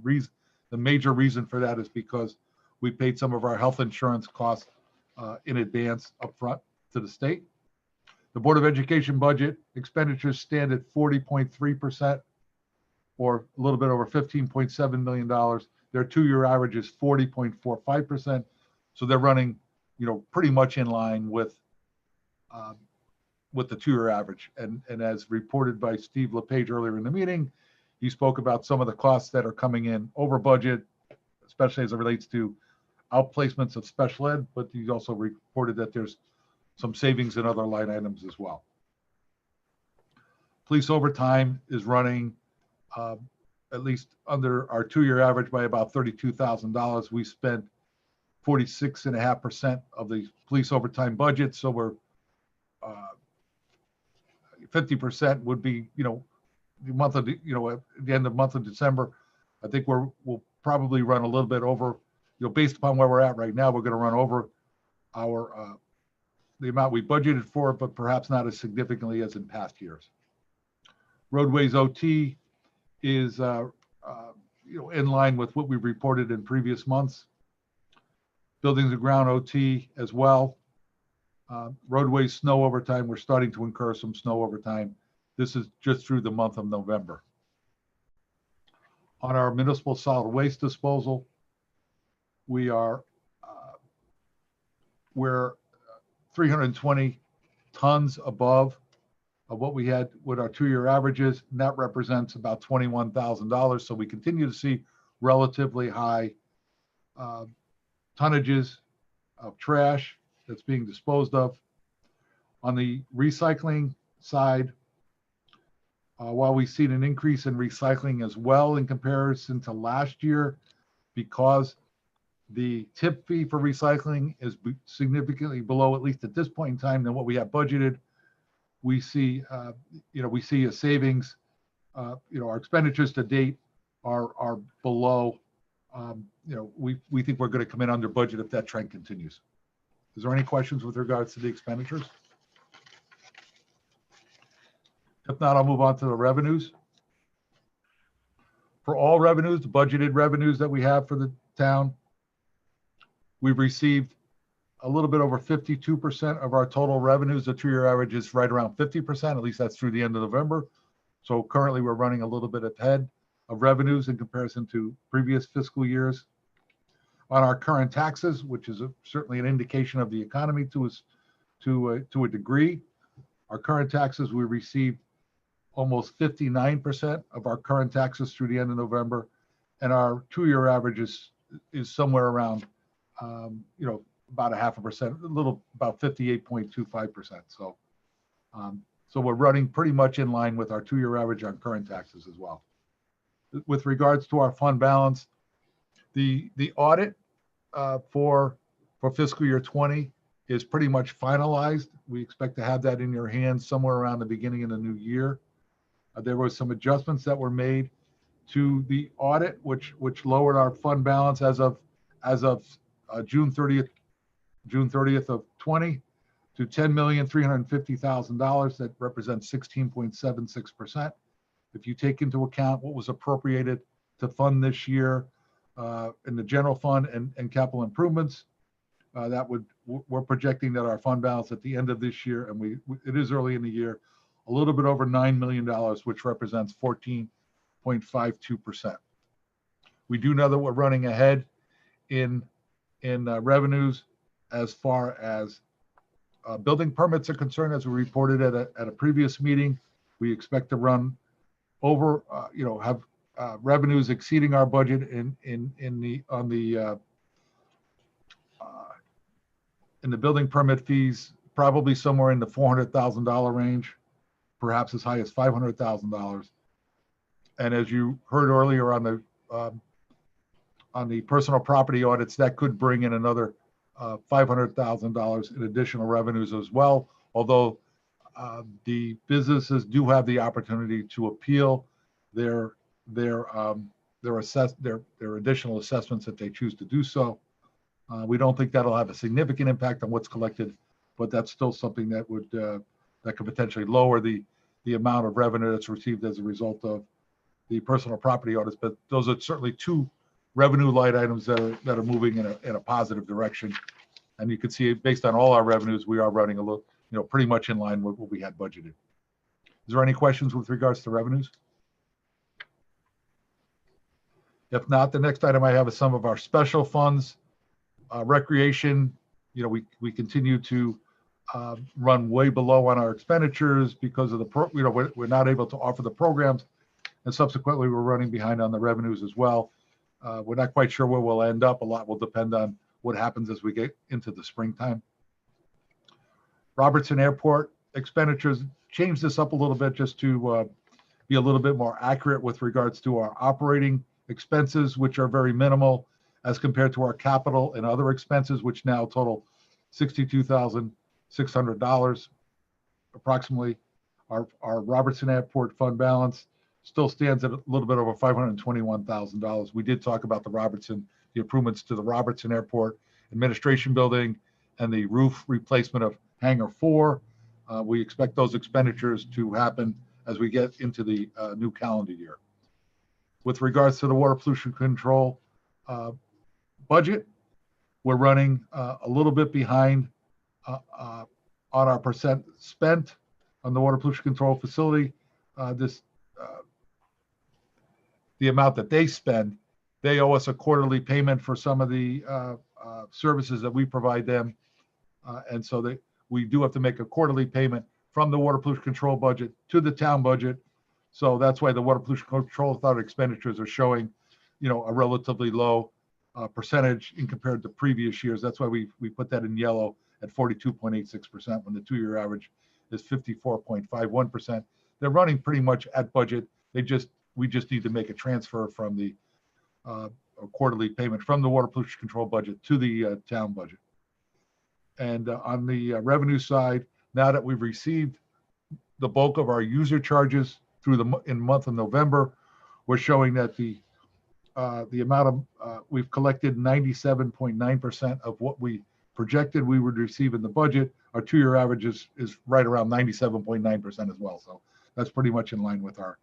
[SPEAKER 5] major reason for that is because we paid some of our health insurance costs in advance upfront to the state. The Board of Education budget expenditures stand at 40.3%, or a little bit over $15.7 million. Their 2-year average is 40.45%. So they're running, pretty much in line with the 2-year average. And as reported by Steve LePage earlier in the meeting, he spoke about some of the costs that are coming in over budget, especially as it relates to outplacements of special ed, but he also reported that there's some savings in other line items as well. Police overtime is running at least under our 2-year average by about $32,000. We spent 46.5% of the police overtime budget, so we're 50% would be, the month of at the end of the month of December. I think we'll probably run a little bit over, based upon where we're at right now, we're going to run over our the amount we budgeted for, but perhaps not as significantly as in past years. Roadways OT is in line with what we've reported in previous months. Buildings and ground OT as well. Roadways snow overtime, we're starting to incur some snow overtime. This is just through the month of November. On our municipal solid waste disposal, we are we're 320 tons above of what we had with our 2-year averages, and that represents about $21,000. So we continue to see relatively high tonnages of trash that's being disposed of. On the recycling side, while we've seen an increase in recycling as well in comparison to last year, because the tip fee for recycling is significantly below, at least at this point in time, than what we have budgeted. We see, we see a savings. Our expenditures to date are below. We think we're going to come in under budget if that trend continues. Is there any questions with regards to the expenditures? If not, I'll move on to the revenues. For all revenues, the budgeted revenues that we have for the town, we've received a little bit over 52% of our total revenues. The 2-year average is right around 50%, at least that's through the end of November. So currently we're running a little bit ahead of revenues in comparison to previous fiscal years. On our current taxes, which is certainly an indication of the economy to a degree, our current taxes, we received almost 59% of our current taxes through the end of November, and our 2-year average is somewhere around, about 0.5%, about 58.25%. So we're running pretty much in line with our 2-year average on current taxes as well. With regards to our fund balance, the audit for fiscal year 20 is pretty much finalized. We expect to have that in your hands somewhere around the beginning of the new year. There was some adjustments that were made to the audit, which lowered our fund balance as of June 30th of 20 to $10,350,000. That represents 16.76%. If you take into account what was appropriated to fund this year in the general fund and capital improvements, we're projecting that our fund balance at the end of this year, and it is early in the year, a little bit over $9 million, which represents 14.52%. We do know that we're running ahead in revenues as far as building permits are concerned. As we reported at a previous meeting, we expect to run over, have revenues exceeding our budget in the building permit fees, probably somewhere in the $400,000 range, perhaps as high as $500,000. And as you heard earlier on the personal property audits, that could bring in another $500,000 in additional revenues as well. Although the businesses do have the opportunity to appeal their additional assessments if they choose to do so. We don't think that'll have a significant impact on what's collected, but that's still something that could potentially lower the amount of revenue that's received as a result of the personal property audits. But those are certainly two revenue line items that are moving in a positive direction. And you can see, based on all our revenues, we are running a little, pretty much in line with what we had budgeted. Is there any questions with regards to revenues? If not, the next item I have is some of our special funds. Recreation, we continue to run way below on our expenditures because of we're not able to offer the programs, and subsequently we're running behind on the revenues as well. We're not quite sure where we'll end up. A lot will depend on what happens as we get into the springtime. Robertson Airport expenditures, changed this up a little bit just to be a little bit more accurate with regards to our operating expenses, which are very minimal as compared to our capital and other expenses, which now total $62,600 approximately. Our Robertson Airport fund balance still stands at a little bit over $521,000. We did talk about the improvements to the Robertson Airport administration building and the roof replacement of Hangar 4. We expect those expenditures to happen as we get into the new calendar year. With regards to the water pollution control budget, we're running a little bit behind on our percent spent on the water pollution control facility. The amount that they spend, they owe us a quarterly payment for some of the services that we provide them. And so we do have to make a quarterly payment from the water pollution control budget to the town budget. So that's why the water pollution control authority expenditures are showing, a relatively low percentage in compared to previous years. That's why we put that in yellow at 42.86% when the 2-year average is 54.51%. They're running pretty much at budget. We just need to make a transfer from the a quarterly payment from the water pollution control budget to the town budget. And on the revenue side, now that we've received the bulk of our user charges through in month of November, we're showing that the amount of we've collected 97.9% of what we projected we would receive in the budget. Our 2-year average is right around 97.9% as well. So that's pretty much in line with our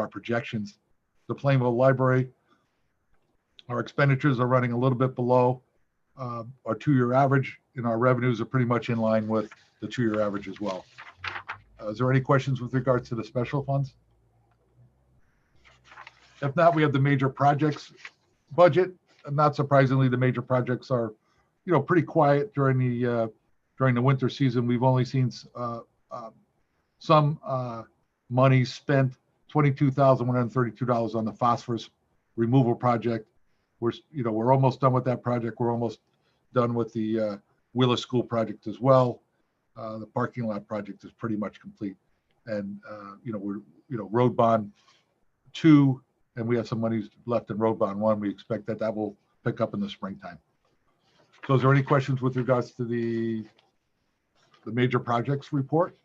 [SPEAKER 5] projections. The Plainville Library, our expenditures are running a little bit below our 2-year average, and our revenues are pretty much in line with the 2-year average as well. Is there any questions with regards to the special funds? If not, we have the major projects budget. Not surprisingly, the major projects are, pretty quiet during the winter season. We've only seen some money spent, $22,132 on the phosphorus removal project. We're almost done with that project. We're almost done with the Willis School project as well. The parking lot project is pretty much complete, and we're road bond 2, and we have some money left in road bond 1. We expect that will pick up in the springtime. So, is there any questions with regards to the major projects report?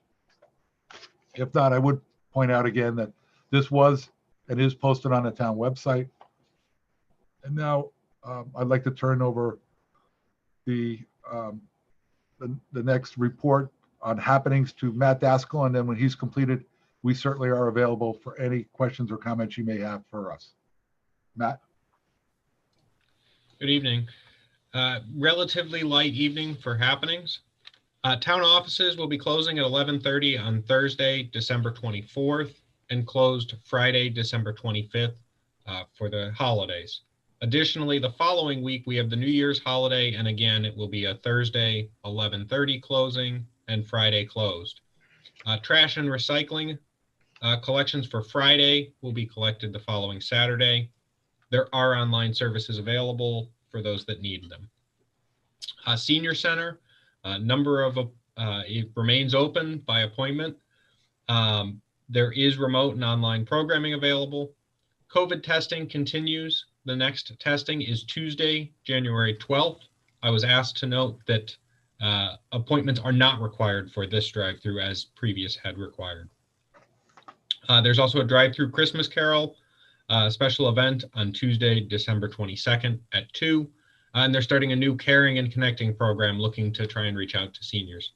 [SPEAKER 5] If not, I would point out again that this was and is posted on the town website. And now I'd like to turn over the next report on happenings to Matt Daskell, and then when he's completed, we certainly are available for any questions or comments you may have for us. Matt?
[SPEAKER 7] Good evening. Relatively light evening for happenings. Town offices will be closing at 11:30 on Thursday, December 24th, and closed Friday, December 25th for the holidays. Additionally, the following week, we have the New Year's holiday, and again, it will be a Thursday, 11:30 closing, and Friday closed. Trash and recycling collections for Friday will be collected the following Saturday. There are online services available for those that need them. Senior Center, it remains open by appointment. There is remote and online programming available. COVID testing continues. The next testing is Tuesday, January 12th. I was asked to note that appointments are not required for this drive-through as previous had required. There's also a drive-through Christmas Carol special event on Tuesday, December 22nd at 2. And they're starting a new caring and connecting program looking to try and reach out to seniors.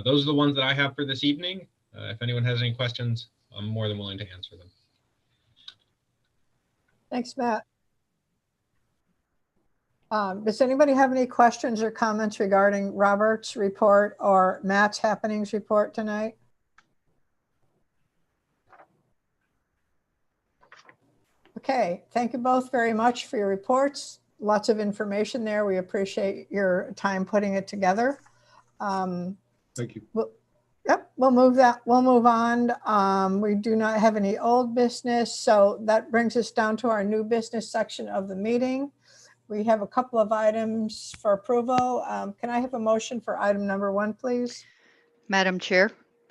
[SPEAKER 7] Those are the ones that I have for this evening. If anyone has any questions, I'm more than willing to answer them.
[SPEAKER 4] Thanks, Matt. Does anybody have any questions or comments regarding Robert's report or Matt's happenings report tonight? Okay, thank you both very much for your reports. Lots of information there. We appreciate your time putting it together.
[SPEAKER 5] Thank you.
[SPEAKER 4] We'll move on. We do not have any old business, so that brings us down to our new business section of the meeting. We have a couple of items for approval. Can I have a motion for item number 1, please?
[SPEAKER 3] Madam Chair,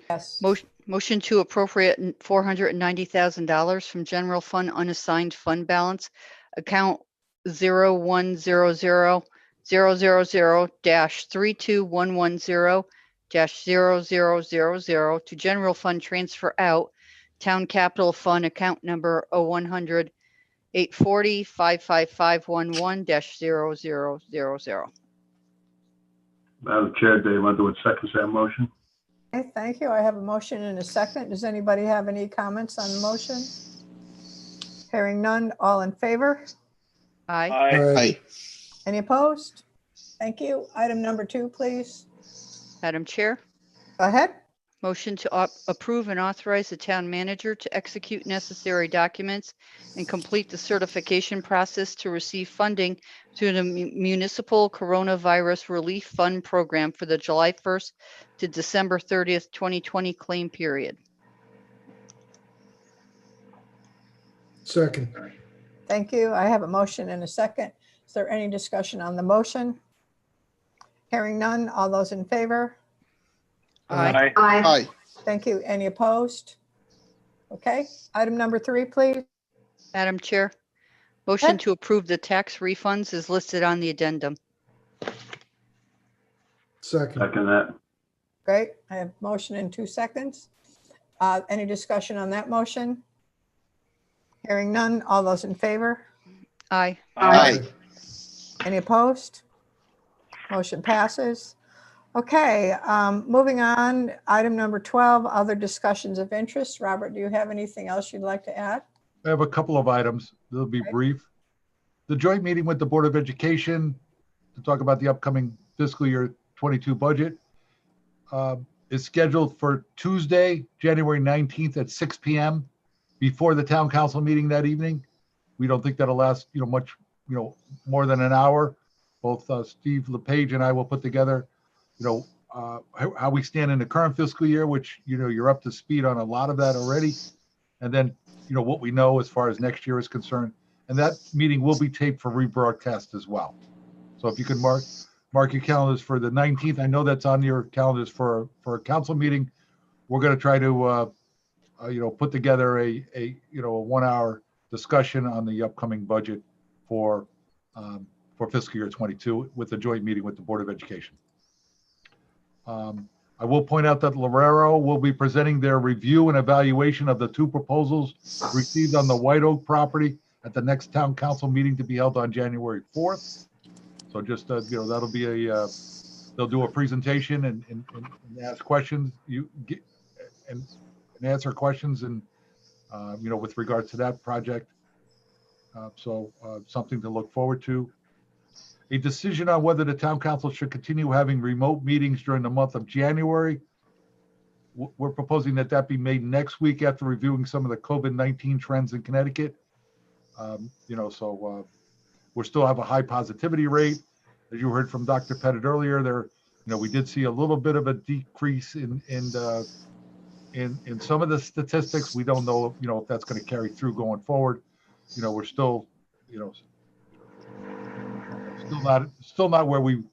[SPEAKER 4] Yes.
[SPEAKER 3] motion to appropriate $490,000 from general fund unassigned fund balance account 0100-32110-0000 to general fund transfer out town capital fund account number 0100 840 55511-0000.
[SPEAKER 2] Madam Chair, Dave Underwood seconds that motion.
[SPEAKER 4] Okay, thank you. I have a motion and a second. Does anybody have any comments on the motion? Hearing none, all in favor?
[SPEAKER 3] Aye.
[SPEAKER 1] Aye.
[SPEAKER 4] Any opposed? Thank you. Item number 2, please.
[SPEAKER 3] Madam Chair,
[SPEAKER 4] Go ahead.
[SPEAKER 3] Motion to approve and authorize the town manager to execute necessary documents and complete the certification process to receive funding through the Municipal Coronavirus Relief Fund Program for the July 1st to December 30th, 2020 claim period.
[SPEAKER 9] Second.
[SPEAKER 4] Thank you. I have a motion and a second. Is there any discussion on the motion? Hearing none. All those in favor?
[SPEAKER 3] Aye.
[SPEAKER 8] Aye.
[SPEAKER 4] Thank you. Any opposed? Okay. Item number 3, please.
[SPEAKER 3] Madam Chair, motion to approve the tax refunds is listed on the addendum.
[SPEAKER 9] Second.
[SPEAKER 2] Second that.
[SPEAKER 4] Great. I have motion in 2 seconds. Any discussion on that motion? Hearing none. All those in favor?
[SPEAKER 3] Aye.
[SPEAKER 1] Aye.
[SPEAKER 4] Any opposed? Motion passes. Okay, moving on. Item number 12, other discussions of interest. Robert, do you have anything else you'd like to add?
[SPEAKER 5] I have a couple of items. They'll be brief. The joint meeting with the Board of Education to talk about the upcoming fiscal year 22 budget is scheduled for Tuesday, January 19th at 6 p.m. before the town council meeting that evening. We don't think that'll last, much, more than an hour. Both Steve LePage and I will put together, how we stand in the current fiscal year, which, you're up to speed on a lot of that already. And then, what we know as far as next year is concerned. And that meeting will be taped for rebroadcast as well. So if you could mark your calendars for the 19th. I know that's on your calendars for a council meeting. We're going to try to, put together a 1-hour discussion on the upcoming budget for fiscal year 22 with a joint meeting with the Board of Education. I will point out that Lorero will be presenting their review and evaluation of the 2 proposals received on the White Oak property at the next town council meeting to be held on January 4th. So just, that'll be they'll do a presentation and ask questions, and answer questions and, with regards to that project. So something to look forward to. A decision on whether the town council should continue having remote meetings during the month of January. We're proposing that be made next week after reviewing some of the COVID-19 trends in Connecticut. We still have a high positivity rate. As you heard from Dr. Pettit earlier, we did see a little bit of a decrease in some of the statistics. We don't know, if that's going to carry through going forward. We're still, still not where we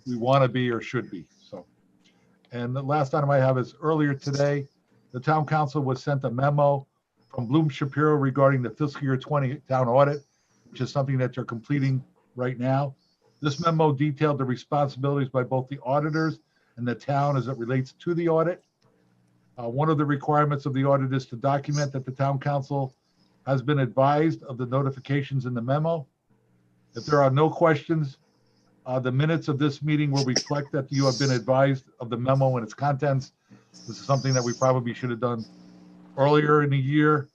[SPEAKER 5] want to be or should be. So, and the last item I have is earlier today, the town council was sent a memo from Bloom Shapiro regarding the fiscal year 20 town audit, which is something that they're completing right now. This memo detailed the responsibilities by both the auditors and the town as it relates to the audit. One of the requirements of the audit is to document that the town council has been advised of the notifications in the memo. If there are no questions, the minutes of this meeting will reflect that you have been advised of the memo and its contents. This is something that we probably should have done earlier in the year,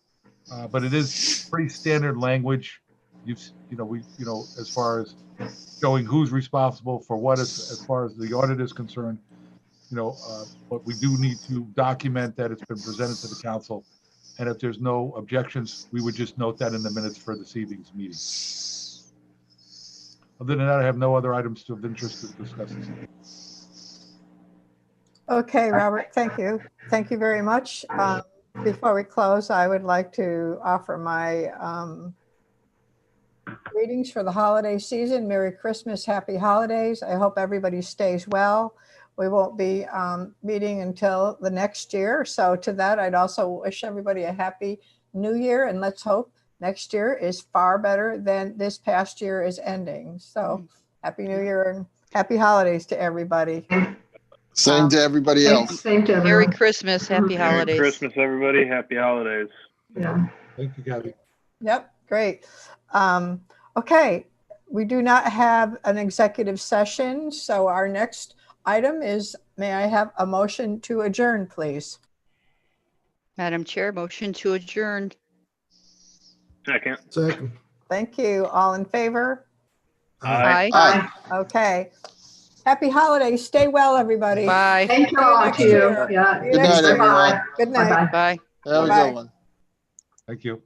[SPEAKER 5] but it is pretty standard language. As far as showing who's responsible for what, as far as the audit is concerned, but we do need to document that it's been presented to the council. And if there's no objections, we would just note that in the minutes for this evening's meeting. Other than that, I have no other items of interest to discuss this evening.
[SPEAKER 4] Okay, Robert, thank you. Thank you very much. Before we close, I would like to offer my greetings for the holiday season. Merry Christmas, happy holidays. I hope everybody stays well. We won't be meeting until the next year. So to that, I'd also wish everybody a happy new year, and let's hope next year is far better than this past year is ending. So happy new year and happy holidays to everybody.
[SPEAKER 1] Same to everybody else.
[SPEAKER 8] Same to everyone.
[SPEAKER 3] Merry Christmas, happy
[SPEAKER 10] Merry
[SPEAKER 3] holidays.
[SPEAKER 10] Christmas, everybody. Happy holidays.
[SPEAKER 8] Yeah.
[SPEAKER 5] Thank you, Gabby.
[SPEAKER 4] Yep, great. Okay, we do not have an executive session. So our next item is, may I have a motion to adjourn, please?
[SPEAKER 3] Madam Chair, motion to adjourn.
[SPEAKER 10] Second.
[SPEAKER 9] Second.
[SPEAKER 4] Thank you. All in favor?
[SPEAKER 10] Aye.
[SPEAKER 3] Aye.
[SPEAKER 4] Okay. Happy holidays. Stay well, everybody.
[SPEAKER 3] Bye.
[SPEAKER 8] Thank you
[SPEAKER 4] See you
[SPEAKER 8] all
[SPEAKER 4] next
[SPEAKER 8] to you.
[SPEAKER 4] year.
[SPEAKER 8] Yeah.
[SPEAKER 4] See you
[SPEAKER 1] Good
[SPEAKER 4] next
[SPEAKER 1] night,
[SPEAKER 4] year.
[SPEAKER 1] everyone.
[SPEAKER 4] Good night.
[SPEAKER 8] Bye-bye.
[SPEAKER 3] Bye.
[SPEAKER 1] Have a
[SPEAKER 4] Bye-bye.
[SPEAKER 1] good one.
[SPEAKER 5] Thank you.